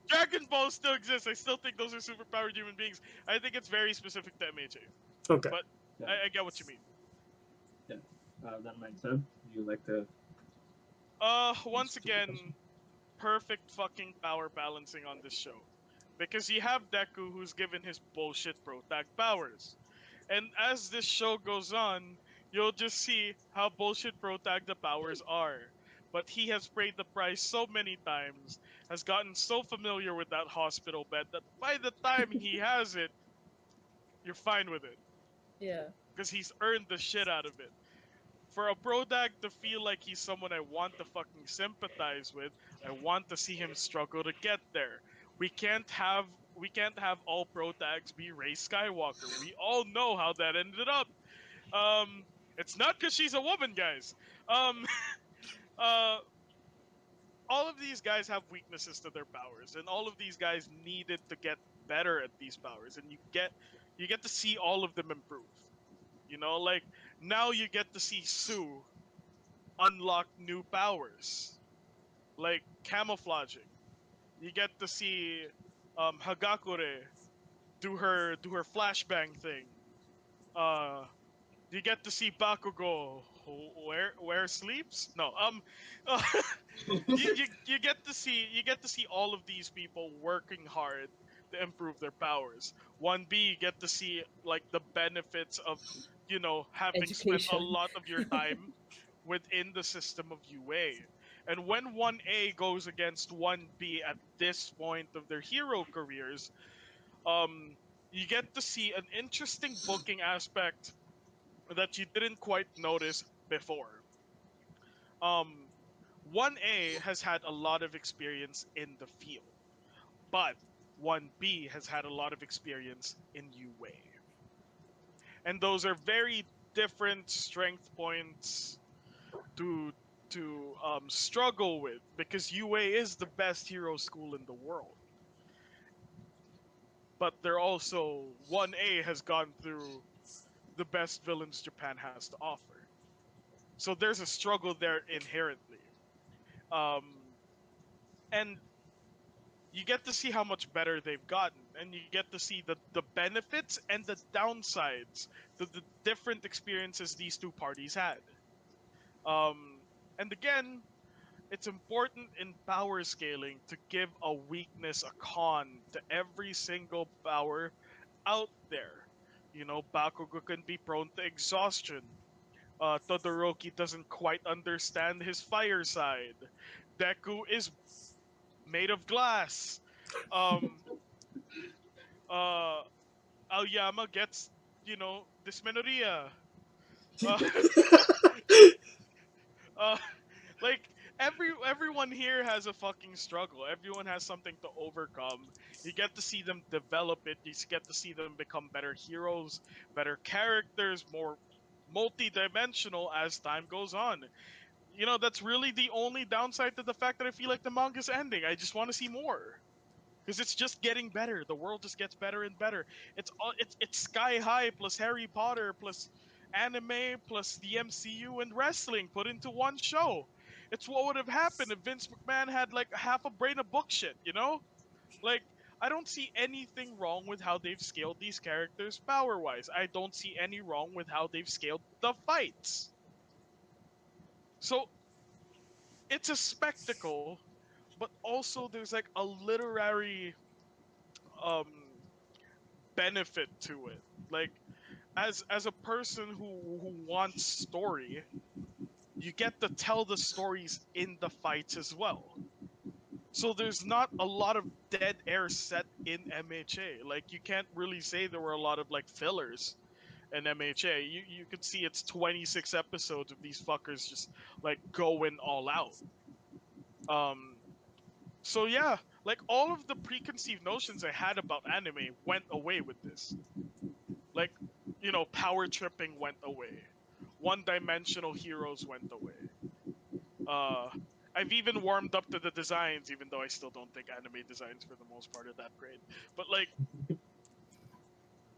Dragon Ball still exists. I still think those are superpowered human beings. I think it's very specific to MHA, Okay. but Yeah, I get what you mean. yeah. That being said, you like to Once answer to the question? again, perfect fucking power balancing on this show. Because you have Deku who's given his bullshit protag powers. And as this show goes on, you'll just see how bullshit protag the powers are. But he has paid the price so many times, has gotten so familiar with that hospital bed that by the time he has it, you're fine with it. Yeah. Because he's earned the shit out of it. For a Prodag to feel like he's someone I want to fucking sympathize with, I want to see him struggle to get there. We can't have we can't have all Protags be Rey Skywalker. We all know how that ended up. It's not because she's a woman, guys. Um, uh, all of these guys have weaknesses to their powers, and all of these guys needed to get better at these powers, and you get to see all of them improve. Like now you get to see Sue unlock new powers like camouflaging. You get to see Hagakure do her flashbang thing. Uh, you get to see Bakugo where sleeps. No, uh, you get to see all of these people working hard to improve their powers. 1B, you get to see like the benefits of having spent a Education. lot of your time within the system of UA. And when 1A goes against 1B at this point of their hero careers, you get to see an interesting booking aspect that you didn't quite notice before. Um, 1A has had a lot of experience in the field, but 1B has had a lot of experience in UA. And those are very different strength points to struggle with because UA is the best hero school in the world. But they're also 1A has gone through the best villains Japan has to offer. So there's a struggle there inherently. Um, and you get to see how much better they've gotten, and you get to see the benefits and the downsides, the different experiences these two parties had. And again, it's important in power scaling to give a weakness, a con to every single power out there. Bakugo can be prone to exhaustion. Todoroki doesn't quite understand his fire side. Deku is made of glass. Um, uh, Aoyama gets, dysmenorrhea. Uh, uh, like everyone here has a fucking struggle. Everyone has something to overcome. You get to see them develop it. You get to see them become better heroes, better characters, more multi-dimensional as time goes on. That's really the only downside to the fact that I feel like the manga's ending. I just want to see more because it's just getting better. The world just gets better and better. It's Sky High plus Harry Potter plus anime plus the MCU and wrestling put into one show. It's what would have happened if Vince McMahon had like half a brain of book shit, Like I don't see anything wrong with how they've scaled these characters power wise. I don't see any wrong with how they've scaled the fights. So it's a spectacle, but also there's like a literary um benefit to it. Like as a person who wants story, you get to tell the stories in the fights as well. So there's not a lot of dead air set in MHA. Like you can't really say there were a lot of like fillers in MHA. You could see it's 26 episodes of these fuckers just like going all out. Um so yeah, like all of the preconceived notions I had about anime went away with this. Like, power tripping went away. One dimensional heroes went away. Uh, I've even warmed up to the designs, even though I still don't think anime designs for the most part are that great. But like,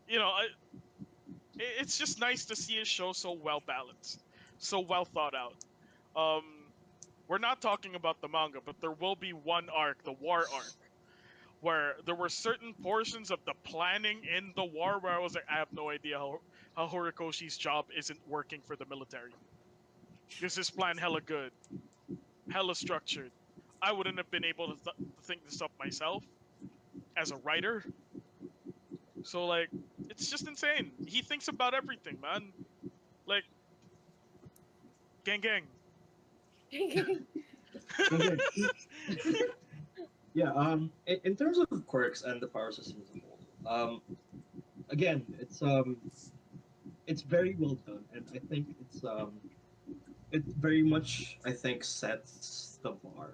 you know, I, it's just nice to see a show so well balanced, so well thought out. Um, we're not talking about the manga, but there will be one arc, the war arc, where there were certain portions of the planning in the war where I was like, I have no idea how Horikoshi's job isn't working for the military. Because his plan hella good, hella structured. I wouldn't have been able to think this up myself as a writer. So like, it's just insane. He thinks about everything, man. Like, gang gang. Okay. Yeah. In terms of quirks and the power system as a whole, again, it's very well done, and I think it very much I think sets the bar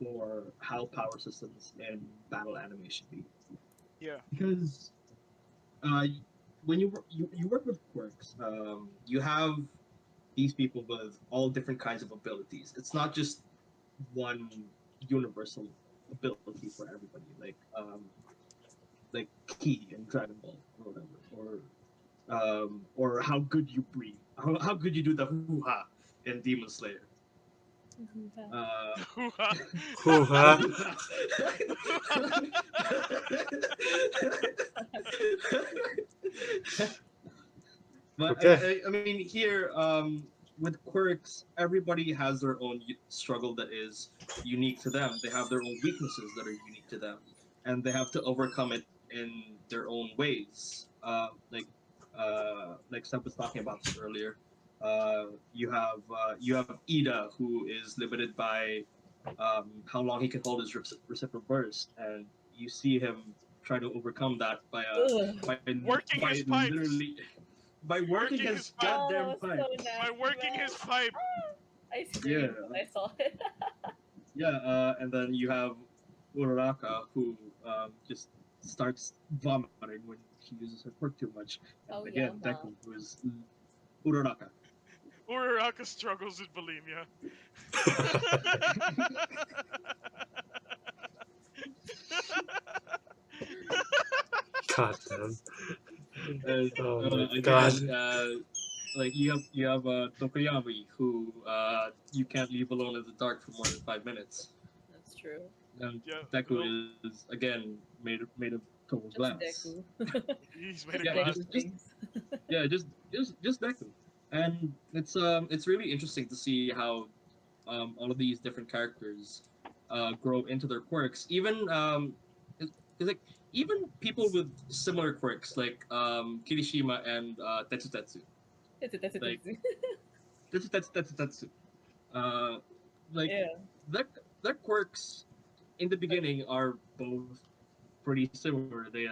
for how power systems in battle anime should be. Yeah. Because uh, when you work with quirks, you have these people with all different kinds of abilities. It's not just one universal ability for everybody, like Key in Dragon Ball or whatever, or how good you breathe, how good you do the hoo ha in Demon Slayer. Uh, Hoo-ha. But Okay. I mean, here with quirks, everybody has their own struggle that is unique to them. They have their own weaknesses that are unique to them, and they have to overcome it in their own ways. Like Seb was talking about this earlier. You have Ida, who is limited by how long he can hold his reciprocal burst, and you see him try to overcome that Ugh. Working by his pipes. literally by working Working his his pipe. Oh, goddamn that was so pipes. By nasty, working man. his pipe. I Yeah, screamed when I saw it. yeah, and then you have Uraraka, who just starts vomiting when she uses her quirk too much, and Oh, again Yama. Deku, who is Uraraka. Uraraka struggles with bulimia. God damn. And Oh my god. again, like you have Tokoyami, who you can't leave alone in the dark for more than 5 minutes. That's true. And Yeah, Deku no, is again made of Tomo's Just glass. Deku. he's made of Yeah, glass. Deku just things. yeah, just Deku. And it's really interesting to see how all of these different characters grow into their quirks. Even it's like even people with similar quirks like Kirishima and Tetsu. Like Tetsu. Tetsu. Uh, like Yeah. their their quirks in the beginning are both pretty similar. They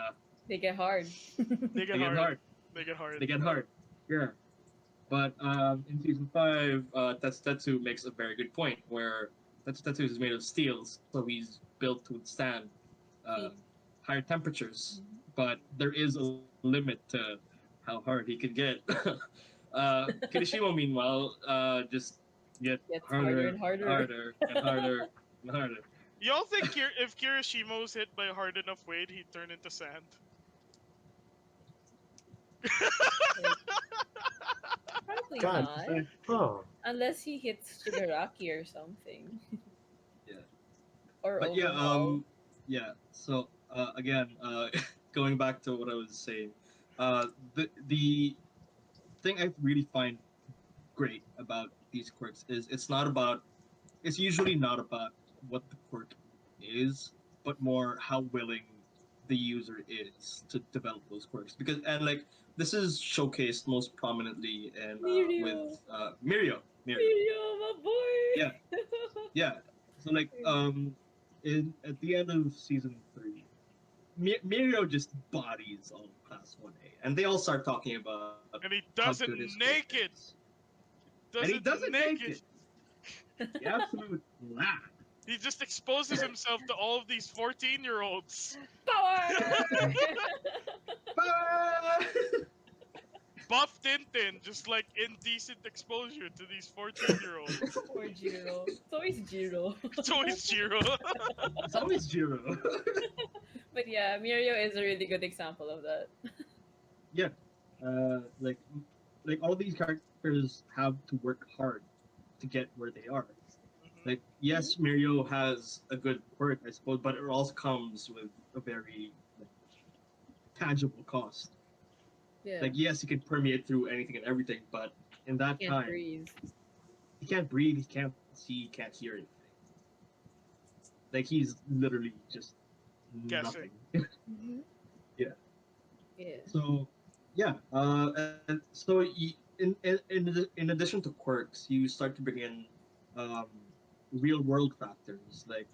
get hard. They They get get hard. hard. They get hard. They get hard. Yeah. But in season 5, Tetsu makes a very good point where Tetsu is made of steel, so he's built to withstand uh, Heat. higher temperatures. Mhm. But there is a limit to how hard he can get. Kirishima, meanwhile, just get Gets harder harder and and harder. harder and harder and harder. Y'all think if Kirishima was hit by hard enough weight, he'd turn into sand? Like, probably God. not. Oh. Unless he hits Shigaraki or something. Yeah. Or But yeah, overhaul. yeah. So again, going back to what I was saying, the thing I really find great about these quirks is it's usually not about what the quirk is, but more how willing the user is to develop those quirks. Because and like this is showcased most prominently in with Mirio! Mirio. Mirio, my Yeah, boy! yeah. So like in at the end of season 3, Mirio just bodies all of Class 1A, and they all start talking about And he how does good it his quirk naked. is. And Does he it doesn't make naked. it. The absolute laugh. He just exposes himself to all of these 14-year-olds. Power! Ah! Buff Tintin, just like indecent exposure to these 14-year-olds. Poor Jiro. It's always Jiro. It's always Jiro. It's always Jiro. But yeah, Mirio is a really good example of that. Yeah, like all these characters have to work hard to get where they are. Like, yes, Mirio has a good quirk, I suppose, but it also comes with a very like, tangible cost. Yeah. Like, yes, he can permeate through anything and everything, but in that Can't time, breathe. he can't breathe, he can't see, he can't hear anything. Like, he's literally just Guessing. nothing. Mm-hmm. Yeah. Yeah. So, yeah. And so in addition to quirks, you start to bring in um, real world factors like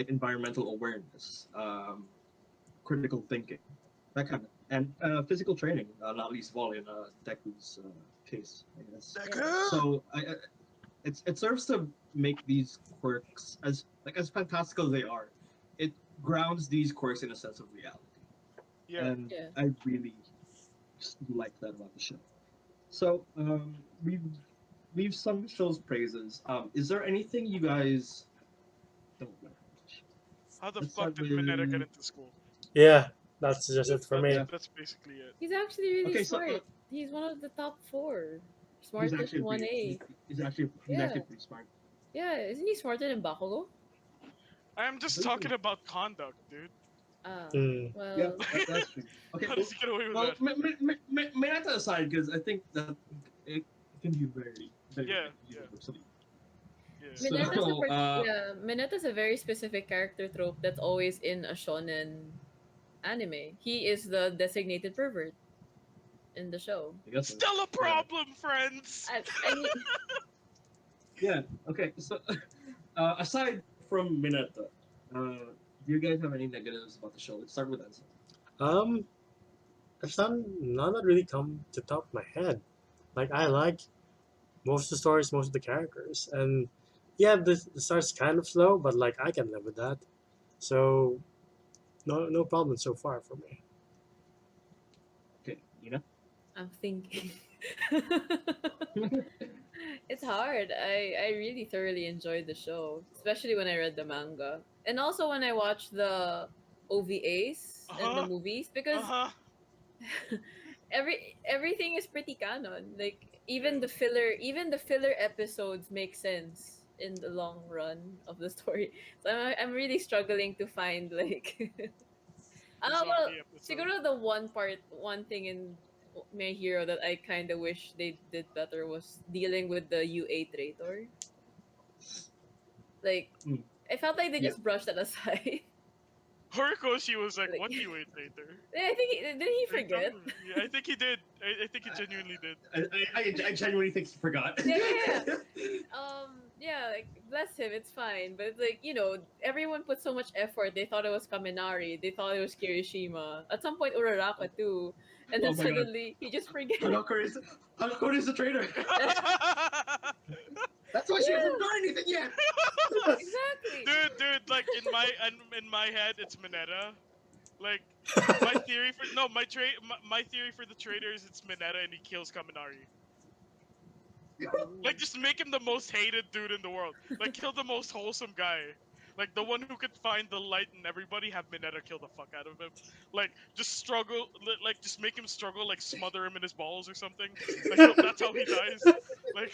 environmental awareness, critical thinking, that kind of, and physical training, not least of all in Deku's case, I guess. Yeah. So it serves to make these quirks as fantastical as they are. It grounds these quirks in a sense of reality, Yeah. and Yeah. I really just like that about the show. So we've sung the show's praises. Is there anything you guys don't like? How the Let's fuck start did Mineta get with into school? Yeah, that's just it He's, for That's me. yeah. that's basically it. he's actually really Okay, so smart. He's one of the top four. he's Smartest actually one pretty. A. He's Yeah. actually pretty smart. Yeah. Isn't he smarter than Bakugo? I am I just believe talking in- about conduct, dude. Ah. Mm. Yeah, Well. that's true. Okay, How does he get away with well, that? Mayata aside, because I think that it can be very Yeah, yeah, universally. yeah. So, Mineta's a very specific character trope that's always in a shonen anime. He is the designated pervert in the show. I guess so. Still a Yeah. problem, friends. I mean, Yeah. Okay. So, aside from Mineta, do you guys have any negatives about the show? Let's start with Enzo. Um, there's none that really come to top of my head. Like I like most of the stories, most of the characters, and yeah, the start's kind of slow, but like I can live with that. So no problem so far for me. Okay, Nina. I'm thinking. It's hard. I really thoroughly enjoyed the show, especially when I read the manga, and also when I watched the OVAs Uh and the huh. movies, Uh because huh. everything is pretty canon. Like Yeah. even the filler episodes make sense in the long run of the story. So I'm really struggling to find like Resolve well, the episode. siguro one thing in My Hero that I kind of wish they did better was dealing with the UA traitor. Like, Mm, I felt like they yeah. just brushed that aside. Horikoshi was like, Like, "What do you wait later?" I think did he Are you forget? dumb? Yeah, I think he did. I think he genuinely did. I genuinely think he forgot. Yeah, yeah, yeah. Yeah, like bless him, it's fine. But it's like, everyone put so much effort. They thought it was Kaminari. They thought it was Kirishima. At some point, Uraraka too. And then Oh my god. suddenly he just forget. Hanokuri is the traitor. That's why she Yeah. hasn't done anything yet. Exactly. Dude, like in my head, it's Mineta. Like my theory for no, my theory for the traitor is it's Mineta and he kills Kaminari. Like just make him the most hated dude in the world. Like kill the most wholesome guy. Like the one who could find the light in everybody, have Mineta kill the fuck out of him. Like just struggle, like just make him struggle, like smother him in his balls or something. Like that's how he dies. Like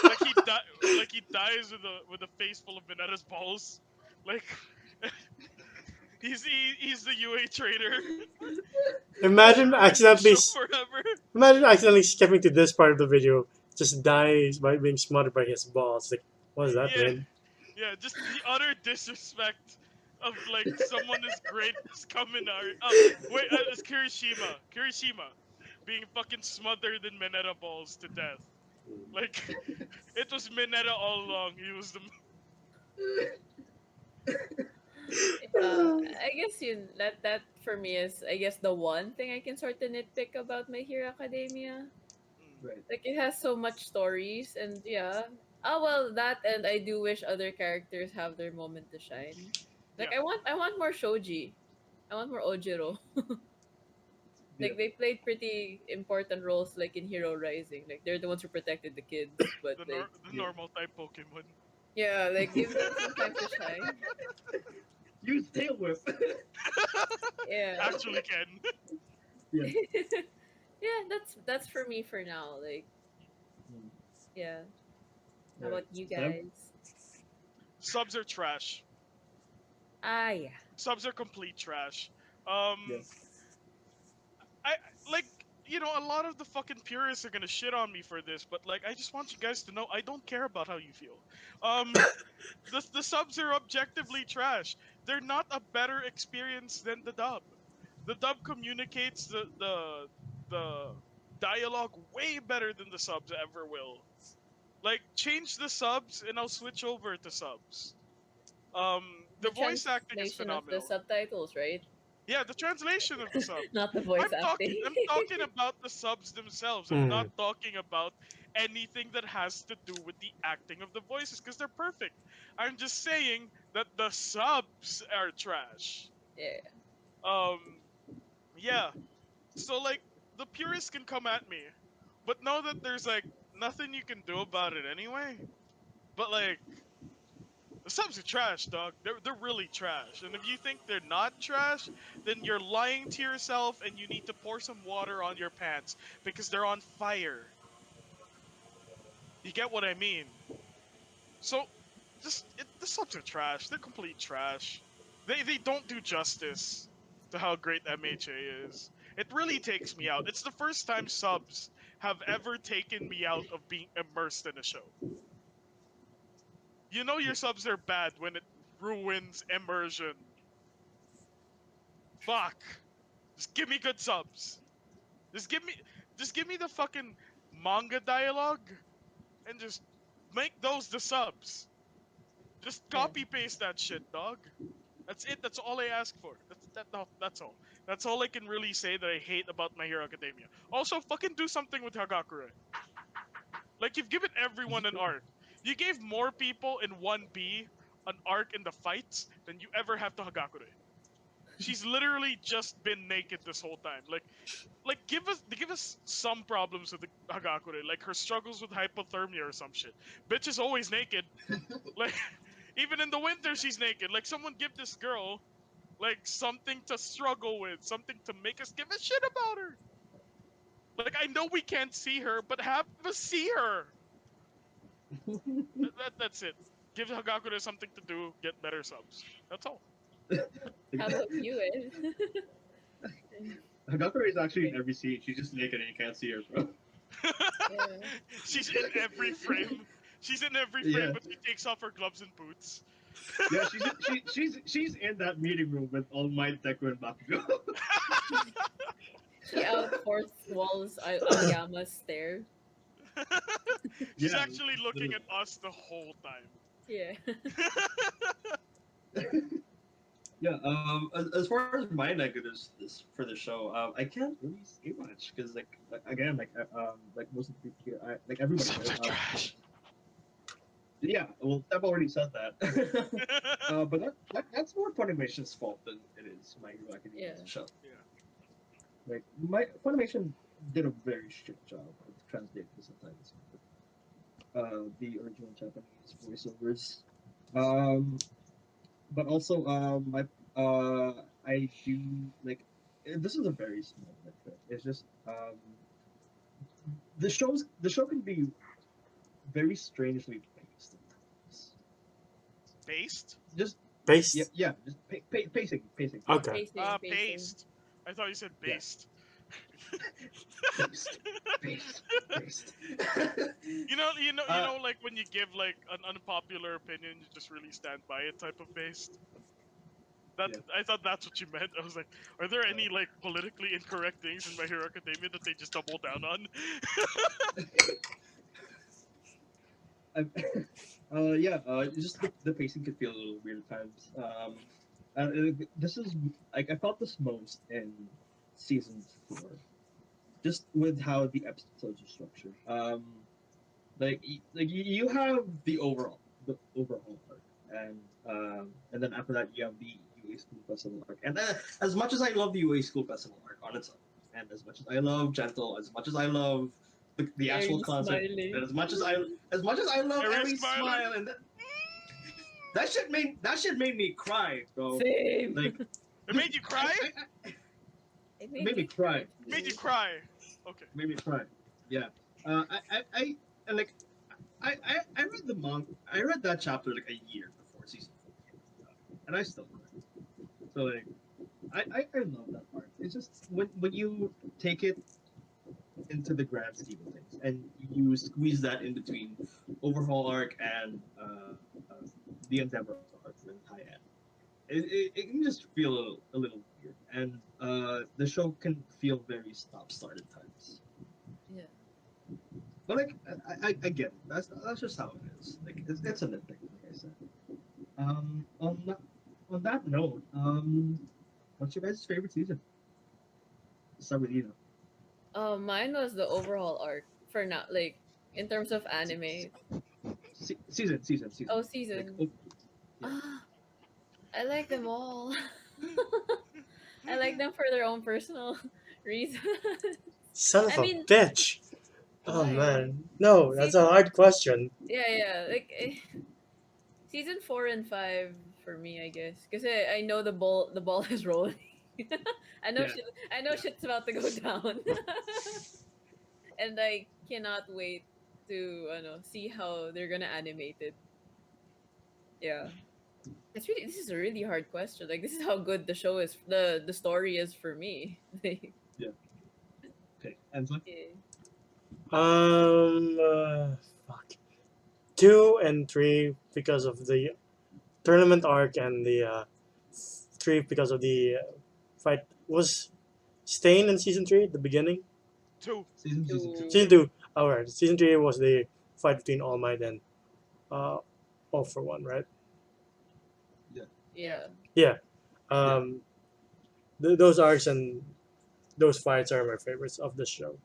like he dies with a face full of Mineta's balls. Like he's the UA traitor. Imagine accidentally, Show forever. imagine accidentally skipping to this part of the video, just dies by being smothered by his balls. Like, what does that Yeah. mean? Yeah, just the utter disrespect of like someone as great as Kaminari. Oh, wait, it's Kirishima. Kirishima being fucking smothered in Mineta balls to death. Like, it was Mineta all along. He was the. I guess that for me is, I guess, the one thing I can sort of nitpick about My Hero Academia. Mm. Right. Like, it has so much stories, and yeah. Oh well, that, and I do wish other characters have their moment to shine. Like, Yeah. I want more Shoji. I want more Ojiro. Yeah. Like, they played pretty important roles, like in Hero Rising. Like, they're the ones who protected the kids, but like, The Yeah. normal type Pokemon. yeah, like give them some time to shine. Use tail whip. Yeah. Actually, can. Yeah. Yeah, that's for me for now. Like, Mm. yeah. How about you Sam? guys? Subs are trash. Yeah. Subs are complete trash. Yeah. I like a lot of the fucking purists are gonna shit on me for this, but like I just want you guys to know I don't care about how you feel. Um, the subs are objectively trash. They're not a better experience than the dub. The dub communicates the dialogue way better than the subs ever will. Like change the subs and I'll switch over to subs. The The voice acting is translation of the phenomenal. subtitles, right? Yeah, the translation of the subs. Not the voice acting. I'm talking about the subs themselves. I'm not Hmm. talking about anything that has to do with the acting of the voices because they're perfect. I'm just saying that the subs are trash. Yeah. Um yeah. So like the purists can come at me, but know that there's like nothing you can do about it anyway. But like the subs are trash, dog. They're really trash. And if you think they're not trash, then you're lying to yourself and you need to pour some water on your pants because they're on fire. You get what I mean? So the subs are trash. They're complete trash. They don't do justice to how great MHA is. It really takes me out. It's the first time subs have ever taken me out of being immersed in a show. You know your subs are bad when it ruins immersion. Fuck. Just give me good subs. Just give me just give me the fucking manga dialogue and just make those the subs. Just Yeah. copy paste that shit, dog. That's it. That's all I ask for. No, that's all. That's all I can really say that I hate about My Hero Academia. Also, fucking do something with Hagakure. Like you've given everyone an arc. You gave more people in 1B an arc in the fights than you ever have to Hagakure. She's literally just been naked this whole time. Like give us some problems with the Hagakure, like her struggles with hypothermia or some shit. Bitch is always naked. Like even in the winter she's naked. Like someone give this girl like something to struggle with, something to make us give a shit about her. Like I know we can't see her, but have us see her. That's it. Give Hagakure something to do, get better subs. That's all. How about you, Ed? Hagakure is actually in every scene. She's just naked and you can't see her, bro. Yeah. She's in every frame. She's in every frame, Yeah, but she takes off her gloves and boots. yeah. She's in that meeting room with All Might, Deku, and Bakugo. She outforced Walls Aoyama's stare. She's Yeah, actually looking literally. at us the whole time. Yeah. Yeah. As far as my negatives for the show, I can't really say much because again like most of the people here, like everybody Subs here, are trash. yeah. Well, I've already said that. But that's more Funimation's fault than it is My Hero Academia as Yeah. a show. Yeah. Like my Funimation did a very shit job of translating the subtitles. The original Japanese voiceovers. But also I do like this is a very small nitpick. It's just the show can be very strangely paced at times. Based? Just Based. yeah, just pacing. Okay. Pacing, pacing. Paste. I thought you said Yeah. based. Based, based. You uh, know, like when you give like an unpopular opinion, you just really stand by it type of based. That yeah. I thought that's what you meant. I was like, are there any like politically incorrect things in My Hero Academia that they just double down on? Yeah, just the pacing could feel a little weird at times. This is like I felt this most in season 4, just with how the episodes are structured. You have the overall arc, and then after that you have the UA School Festival arc. And as much as I love the UA School Festival arc on its own, and as much as I love Gentle, as much as I love the actual Aries concept, smiling. and as much as I love Aries Aries smiling? smile, and that shit made me cry, bro. Same. Like It made you cry? It made me cry. It made you cry. Okay. Made me cry. Yeah. I and like I read the manga. I read that chapter like a year before season 4 came out, and I still cried. So like, I love that part. It's just when you take it into the grand scheme of things, and you squeeze that in between overhaul arc and the endeavor arc with high end. It can just feel a little weird, and the show can feel very stop start at times. Yeah. But like I get it. That's just how it is. Like it's a nitpick, like I said. Um, on that on that note, what's your guys' favorite season? Let's start with you. Mine was the overhaul arc for not like in terms of anime. Season. Oh, Like season. oh, yeah, Ah, I like them all. I like them for their own personal reasons. Son of I a mean, bitch. Oh why? man, no, that's See, a hard question. yeah. Like season 4 and 5 for me, I guess, because I know the ball is rolling. I know yeah, shit. I know yeah. shit's about to go down, and I cannot wait to see how they're gonna animate it. Yeah, this is a really hard question. Like this is how good the show is. The story is for me. Like, Yeah. Okay, Enzo. yeah. Um, uh, fuck. 2 and 3 because of the tournament arc, and the 3 because of the fight. Was Stain in season 3 at the beginning? Two. Season two. Season To 2. Alright, season 3 was the fight between All Might and uh, All for One, right? Yeah, Yeah. yeah. Yeah. yeah. Um, those arcs and those fights are my favorites of the show.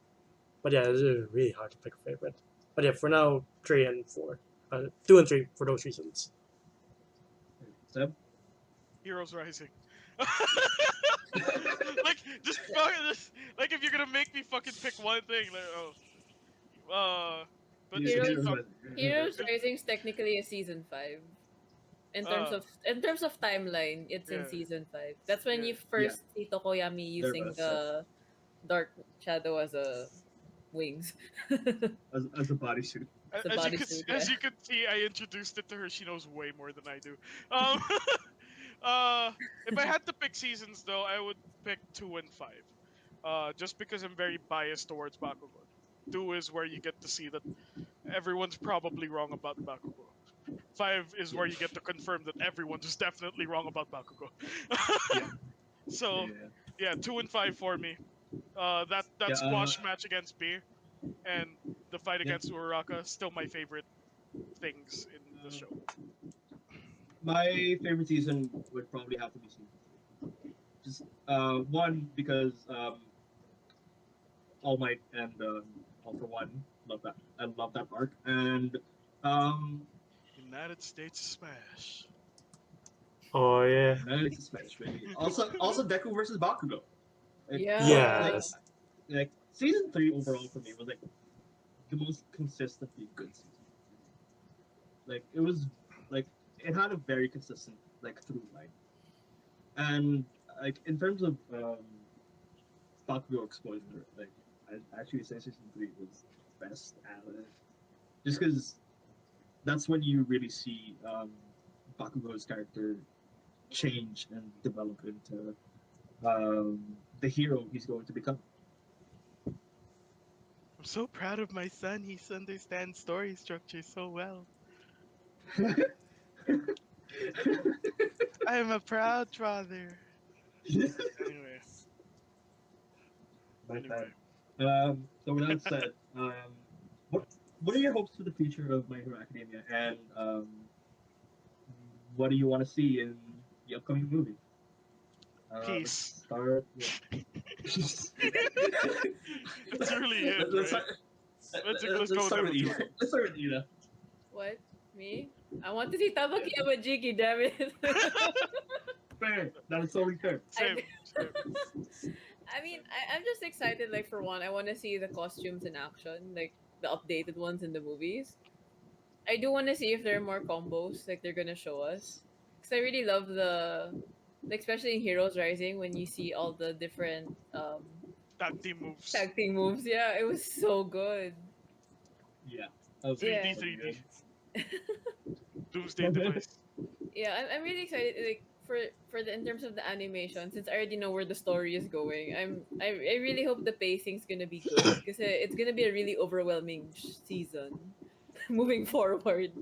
But yeah, it's really hard to pick a favorite. But yeah, for now, 3 and 4. 2 and 3 for those reasons. Seb. Heroes Rising. Like just like if you're gonna make me fucking pick one thing, like but Heroes Heroes um, Rising. Heroes it, Rising is technically a season 5. uh In terms of timeline, it's in yeah, season 5. That's when yeah. you Yeah, first see Tokoyami using thereabouts. Yeah. the dark shadow as a wings. As a bodysuit. As a As bodysuit, yeah. you could see, I introduced it to her. She knows way more than I do. Um, uh, if I had to pick seasons though, I would pick 2 and 5. Just because I'm very biased towards Bakugo. 2 is where you get to see that everyone's probably wrong about Bakugo. 5 is Yeah, where you get to confirm that everyone's just definitely wrong about Bakugo. yeah, So yeah, yeah, 2 and 5 for me. That yeah. squash match against B and the fight Yeah. against Uraraka still my favorite things in the show. My favorite season would probably have to be season three. Just one because All Might and All for One. Love that. I love that arc. And um, United States Smash. Oh yeah. it's a Smash baby. Also Deku versus Bakugo. Like, Yeah. like Yes. like season three overall for me was like the most consistently good season. Like it was like it had a very consistent like through line. And like in terms of Bakugo exposure, like I actually say season three was best at it. Just because that's when you really see Bakugo's character change and develop into the hero he's going to become. I'm so proud of my son. He understands story structure so well. I am a proud father. Anyway, My bad. anyway. So with that said, what what are your hopes for the future of My Hero Academia, and what do you want to see in the upcoming movie? Peace. Let's start with. That's really it, let's right? start. Let's Let's go with start with Let's go Ina. with Let's start with Ina. What? Me? I want to see Yeah, Tabaki Amajiki, damn it. fair. That is totally fair. I, Same. Same. I mean, I'm just excited. Like for one, I want to see the costumes in action, like the updated ones in the movies. I do want to see if there are more combos like they're gonna show us, because I really love like especially in Heroes Rising when you see all the different Tag team moves. tag team moves. Yeah, it was so good. Yeah, Yeah. 3D, 3D. Doomsday good. device. Yeah, I'm really excited like for the in terms of the animation since I already know where the story is going. I really hope the pacing's gonna be good because it's gonna be a really overwhelming season moving forward.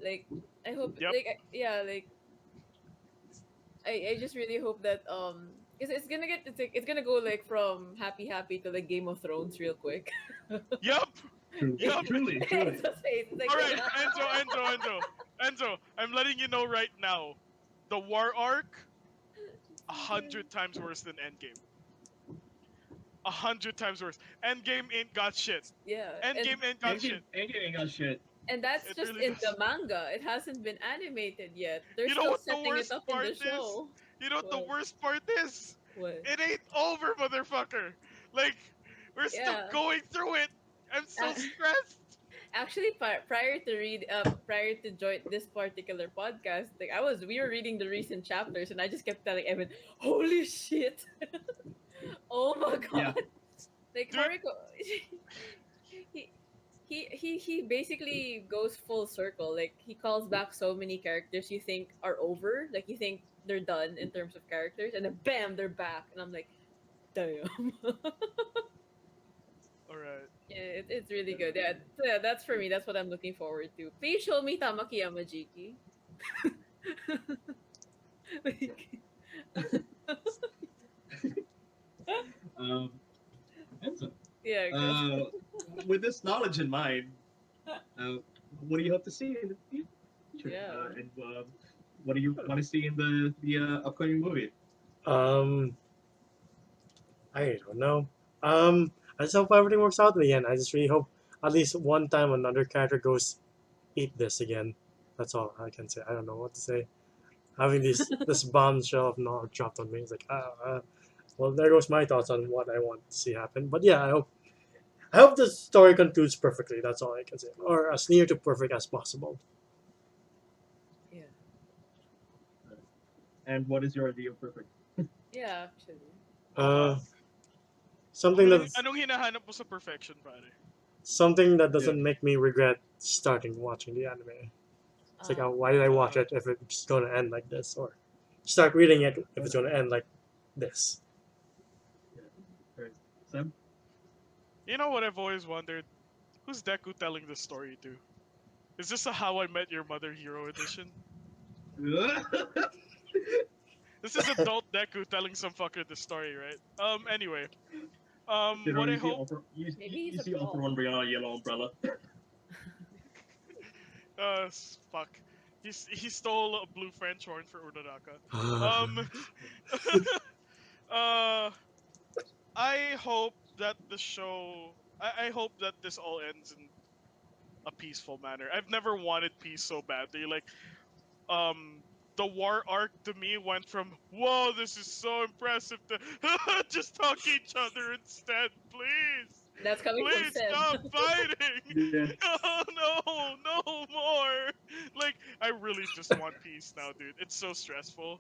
Like I hope Yep. yeah like I just really hope that because it's gonna go like from happy to like Game of Thrones real quick. Yep. Like, Yep. Truly, it's truly. just face. It's like All right, Enzo. I'm letting you know right now. The war arc, 100 times worse than Endgame. 100 times worse. Endgame ain't got shit. yeah, Endgame ain't got shit. Endgame ain't got shit. and that's It just really in the does. manga. It hasn't been animated yet. They're You know still what the setting it worst up in part the is? show. You know what the What? worst part is? What? It ain't over, motherfucker. Like, we're still Yeah. going through it. I'm so Uh, stressed. actually, prior to join this particular podcast, like we were reading the recent chapters, and I just kept telling Evan, "Holy shit! Oh my Yeah. god!" Like Dude, Horiko, he he basically goes full circle. Like he calls back so many characters you think are over, like you think they're done in terms of characters, and then bam, they're back, and I'm like, damn. alright. It's really good. Yeah, yeah, that's for me. That's what I'm looking forward to. Please show me Tamaki Yamajiki. Like, Um, Enzo, yeah, good. uh, with this knowledge in mind, uh, what do you hope to see in the future? Yeah. And what do you want to see in the upcoming movie? Um, I don't know. I just hope everything works out in the end. I just really hope at least one time another character goes, eat this again. That's all I can say. I don't know what to say. Having this bombshell of knowledge dropped on me, it's like, well, there goes my thoughts on what I want to see happen. But yeah, I hope the story concludes perfectly. That's all I can say, or as near to perfect as possible. Yeah. And what is your idea of perfect? Yeah, actually. Uh, something that Anong hinahanap mo sa perfection, pare? something that Yeah. doesn't make me regret starting watching the anime. It's like, why did I watch Uh, it if it's gonna end like this, or start reading it if it's gonna end like this? Right. Sam? you know what I've always wondered? Who's Deku telling this story to? Is this a How I Met Your Mother Hero edition? This is adult Deku telling some fucker this story, right? Anyway. What I You see hope, all for Maybe he's you a see all for prop. one bring out a yellow umbrella. fuck. He stole a blue French horn for Uraraka. Um, uh, I hope that the show. I hope that this all ends in a peaceful manner. I've never wanted peace so badly. Like, um, the war arc to me went from whoa, this is so impressive to just talk each other instead, please. That's coming from Please Seb. stop fighting! Yeah. Oh no, no more! Like, I really just want peace now, dude. It's so stressful.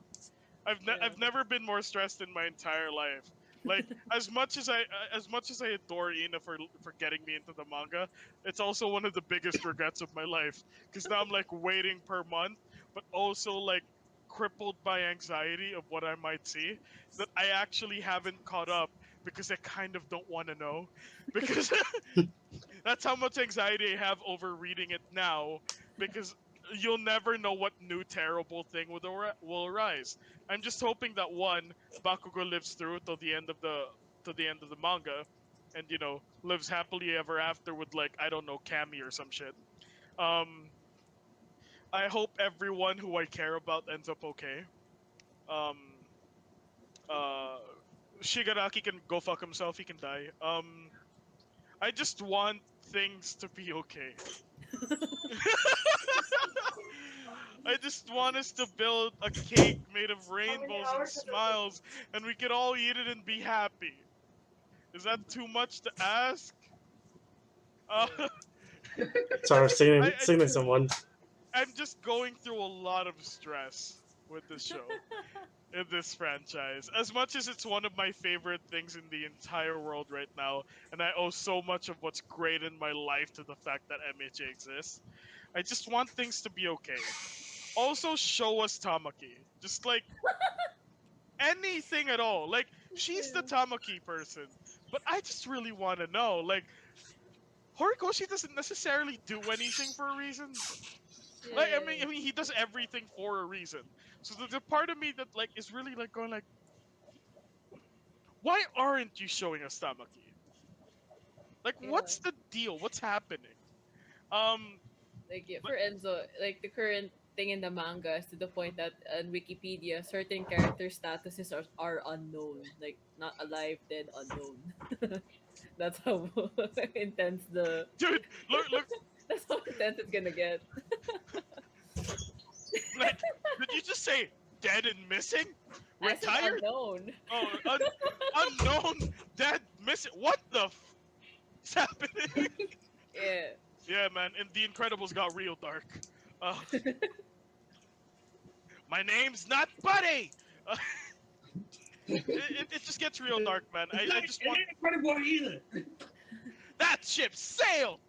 Yeah. I've never been more stressed in my entire life. Like, as much as I adore Ina for getting me into the manga, it's also one of the biggest regrets of my life because now I'm like waiting per month, but also like crippled by anxiety of what I might see that I actually haven't caught up because I kind of don't want to know because that's how much anxiety I have over reading it now because you'll never know what new terrible thing will arise. I'm just hoping that one Bakugo lives through to the end of the manga and lives happily ever after with like I don't know Kami or some shit. Um I hope everyone who I care about ends up okay. Um uh Shigaraki can go fuck himself, he can die. I just want things to be okay. I just want us to build a cake made of rainbows and smiles, and we could all eat it and be happy. Is that too much to ask? Uh, Sorry, I, signaling someone. I'm just going through a lot of stress. with this show, in this franchise. As much as it's one of my favorite things in the entire world right now, and I owe so much of what's great in my life to the fact that MHA exists, I just want things to be okay. Also, show us Tamaki. Just like anything at all. Like, she's the Yeah. Tamaki person, but I just really want to know. Like, Horikoshi doesn't necessarily do anything for a reason. Like, Yeah. I mean, he does everything for a reason. So there's a part of me that like is really like going like, why aren't you showing us Tamaki? Like, Yeah. what's the deal? What's happening? Um, Like yeah, but for Enzo, like the current thing in the manga is to the point that on Wikipedia, certain character statuses are unknown, like not alive, dead, unknown. That's how intense the. dude, look, That's how intense it's gonna get. like, did you just say dead and missing? I said Retired? unknown. Oh, unknown, dead, missing. What the is happening? Yeah. Yeah, man, and The Incredibles got real dark. Uh, my name's not Buddy. Uh, it just gets real dark, man. I just want incredible either. that ship sailed.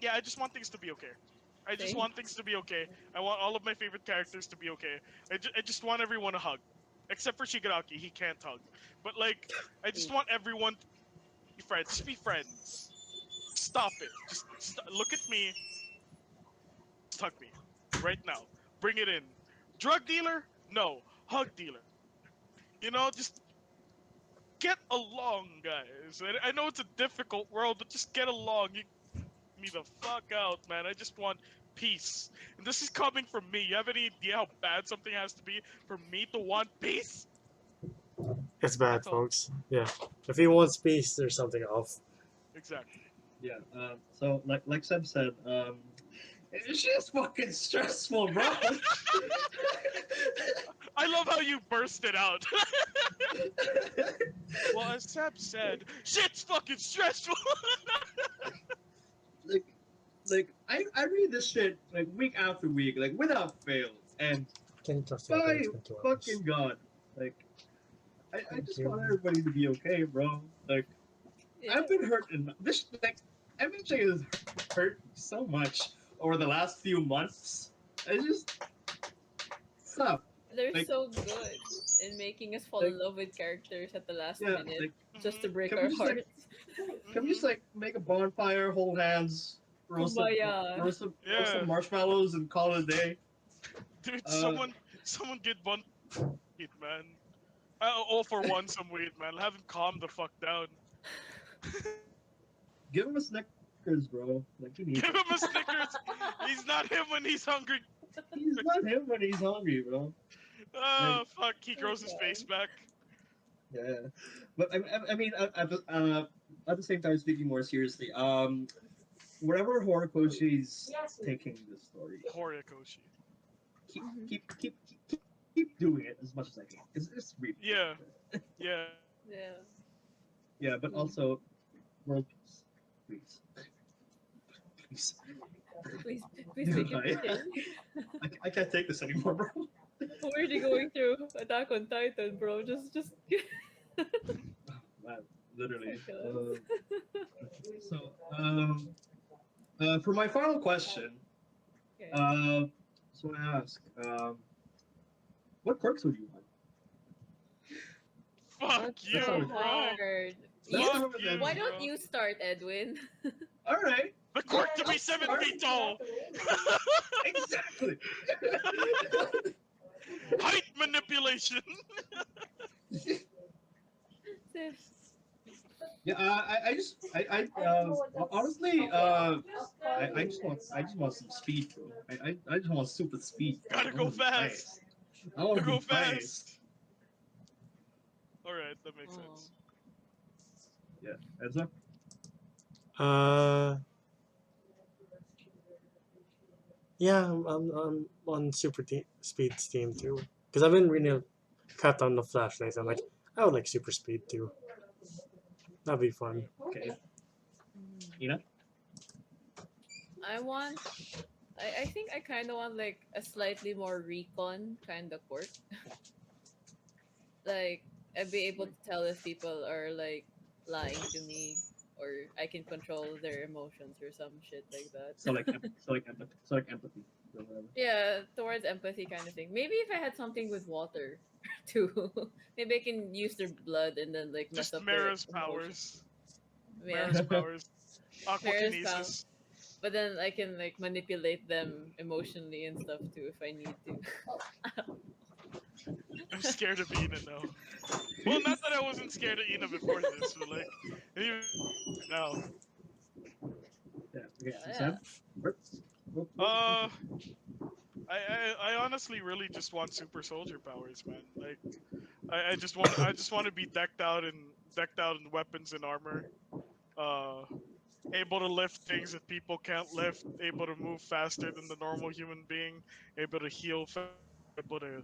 Yeah, I just want things to be okay. I just Same. want things to be okay. I want all of my favorite characters to be okay. I just want everyone to hug, except for Shigaraki. He can't hug. But like, I just want everyone to be friends. Just be friends. Stop it. Just look at me. Just hug me right now. Bring it in. Drug dealer? No. Hug dealer. You know, just get along, guys. I know it's a difficult world, but just get along. You me the fuck out, man. I just want peace. And this is coming from me. You have any idea how bad something has to be for me to want peace? It's bad, That's all. folks. Yeah. If he wants peace, there's something off. Exactly. Yeah. So like Seb said, it's just fucking stressful, bro. I love how you burst it out. Well, as Seb said, shit's fucking stressful. like I read this shit like week after week, like without fail, and Can you trust me? by It's been 2 hours. fucking god, like I Thank just you. want everybody to be okay, bro. Like Yeah. I've been hurt in this like MHA has hurt me so much over the last few months. It's just stop. They're Like so good in making us fall like in love with characters at the last yeah, minute like just to Mhm, break can we our just like hearts. can we just mhm. like make a bonfire, hold hands, Kumbaya. roast some Yeah, marshmallows and call it a day? dude. Uh, Someone get one weed, man. All for one, some weed, man. Have him calm the fuck down. give him a Snickers, bro. Like he needs Give it. him a Snickers. He's not him when he's hungry. He's not him when he's hungry, bro. Oh fuck! He Oh grows his god. face back. Yeah, but I mean, at the same time, speaking more seriously, wherever Horikoshi's taking this story, Horikoshi. keep Mhm. keep keep keep, keep doing it as much as I can. It's really Yeah, yeah. Yeah. yeah, but Mm. also world peace, please, please. Please, please make it I, okay. I can't take this anymore, bro. I'm already going through Attack on Titan, bro. Just. Man, literally. Oh So for my final question, okay. so I ask, what quirks would you want? Fuck That's you, so not- bro. hard. That's You, not what you, that why means. don't bro. you start, Edwin? All right, The quirk to be 7 feet tall. exactly. Height manipulation. Yeah, honestly, I just want some speed, bro. I just want super speed. Gotta I go wanna be fast. I want Gotta to go be fast. fast. All right, that makes Oh. sense. Yeah, Enzo. Yeah, I'm on speed steam too. Because I've been really cut on the flashlights. I'm like, I would like super speed too. That'd be fun. Okay, Mm. Ina. I want I think I kind of want like a slightly more recon kind of quirk. Like I'd be able to tell if people are like lying to me, or I can control their emotions or some shit like that. So like empathy or whatever. Yeah, towards empathy kind of thing. Maybe if I had something with water too. Maybe I can use their blood and then like mess Just up their Mara's emotions. powers. Yeah, Mara's powers. Mira's power. Aquakinesis. But then I can like manipulate them emotionally and stuff too if I need to. I'm scared of Ina now. Well, not that I wasn't scared of Ina before this, but like even now. Yeah. Okay. So Yeah. Sam. What Uh, I honestly really just want super soldier powers, man. Like I just want to be decked out in weapons and armor. Uh, able to lift things that people can't lift. Able to move faster than the normal human being. Able to heal faster. Able to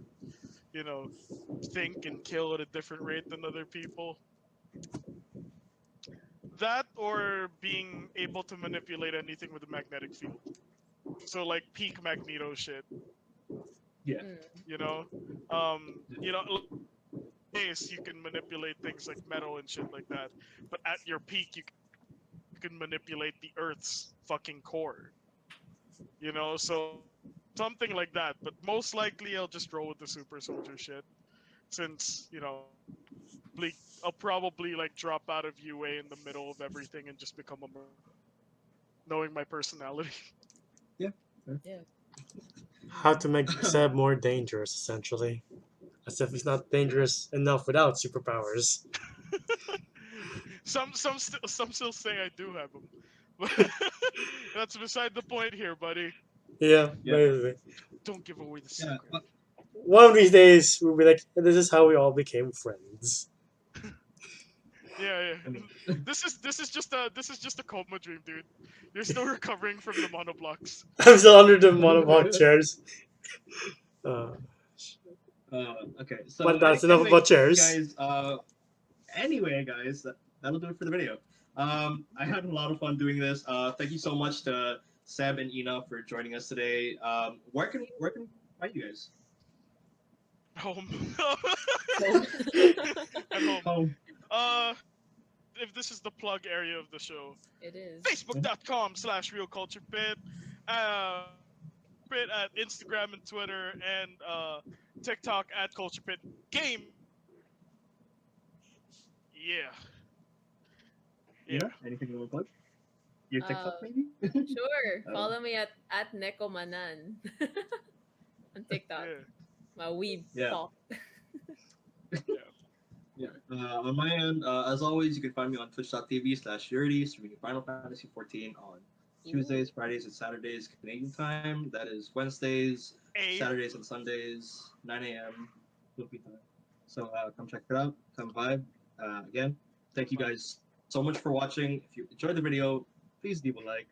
you know think and kill at a different rate than other people. That or being able to manipulate anything with a magnetic field. So like peak Magneto shit. Yeah. Mm. You know, Yes, you can manipulate things like metal and shit like that, but at your peak, you can manipulate the Earth's fucking core. So something like that. But most likely, I'll just roll with the super soldier shit, since I'll probably like drop out of UA in the middle of everything and just become a knowing my personality. Yeah. Fair. Yeah. How to make Seb more dangerous, essentially. As if he's not dangerous enough without superpowers. Some still say I do have them, but that's beside the point here, buddy. Yeah, Yeah. basically. Don't give away the Yeah. secret. One of these days, we'll be like, this is how we all became friends. Yeah, I yeah. mean, This is just a coma dream, dude. You're still recovering from the monoblocks. I'm still under the monoblock chairs. Uh, okay. but So that's enough anyway, about chairs. guys. Anyway, guys, that'll do it for the video. I had a lot of fun doing this. Thank you so much to Seb and Ina for joining us today. Where can we find you guys? Home. So At home. Oh, Uh, if this is the plug area of the show, it is. facebook.com/realculturepit, Pit at Instagram and Twitter, and TikTok at culturepit game. Yeah, you yeah. know, anything you want to plug? Your Uh, TikTok, maybe? sure. I don't know. Follow me at Nekomanan on TikTok. Yeah, My weeb Yeah. talk. yeah. Yeah. On my end, as always, you can find me on twitch.tv/Yurdy, streaming Final Fantasy 14 on Ooh. Tuesdays, Fridays, and Saturdays Canadian time. That is Wednesdays, A. Saturdays, and Sundays, 9 a.m. Philippine time. So come check it out. Come vibe. Again, thank you guys so much for watching. If you enjoyed the video, please leave a like.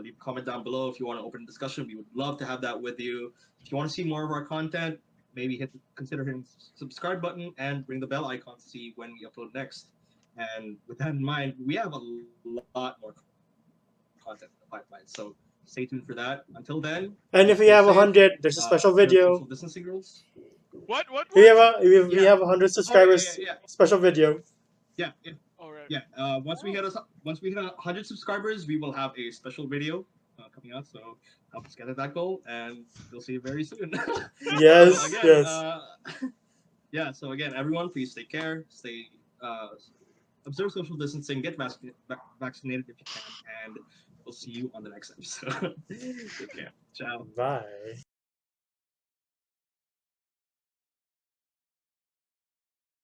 Leave a comment down below if you want to open a discussion. We would love to have that with you. If you want to see more of our content, maybe consider hitting the subscribe button and ring the bell icon to see when we upload next. And with that in mind, we have a lot more content in the pipeline. So stay tuned for that. Until then, please stay And if safe. we have 100, there's a Observe special social video. distancing rules. What? What? If we What? have if Yeah. we have 100 Oh yeah. subscribers, special video. Yeah. Yeah. All right. Yeah. Once we hit 100 subscribers, we will have a special video coming out. So help us get to that goal, and we'll see you very soon. So Yes, again, yes. yeah. So again, everyone, please take care. Stay. Observe social distancing. Get vaccinated if you can, and we'll see you on the next episode. Take care. Ciao. Bye.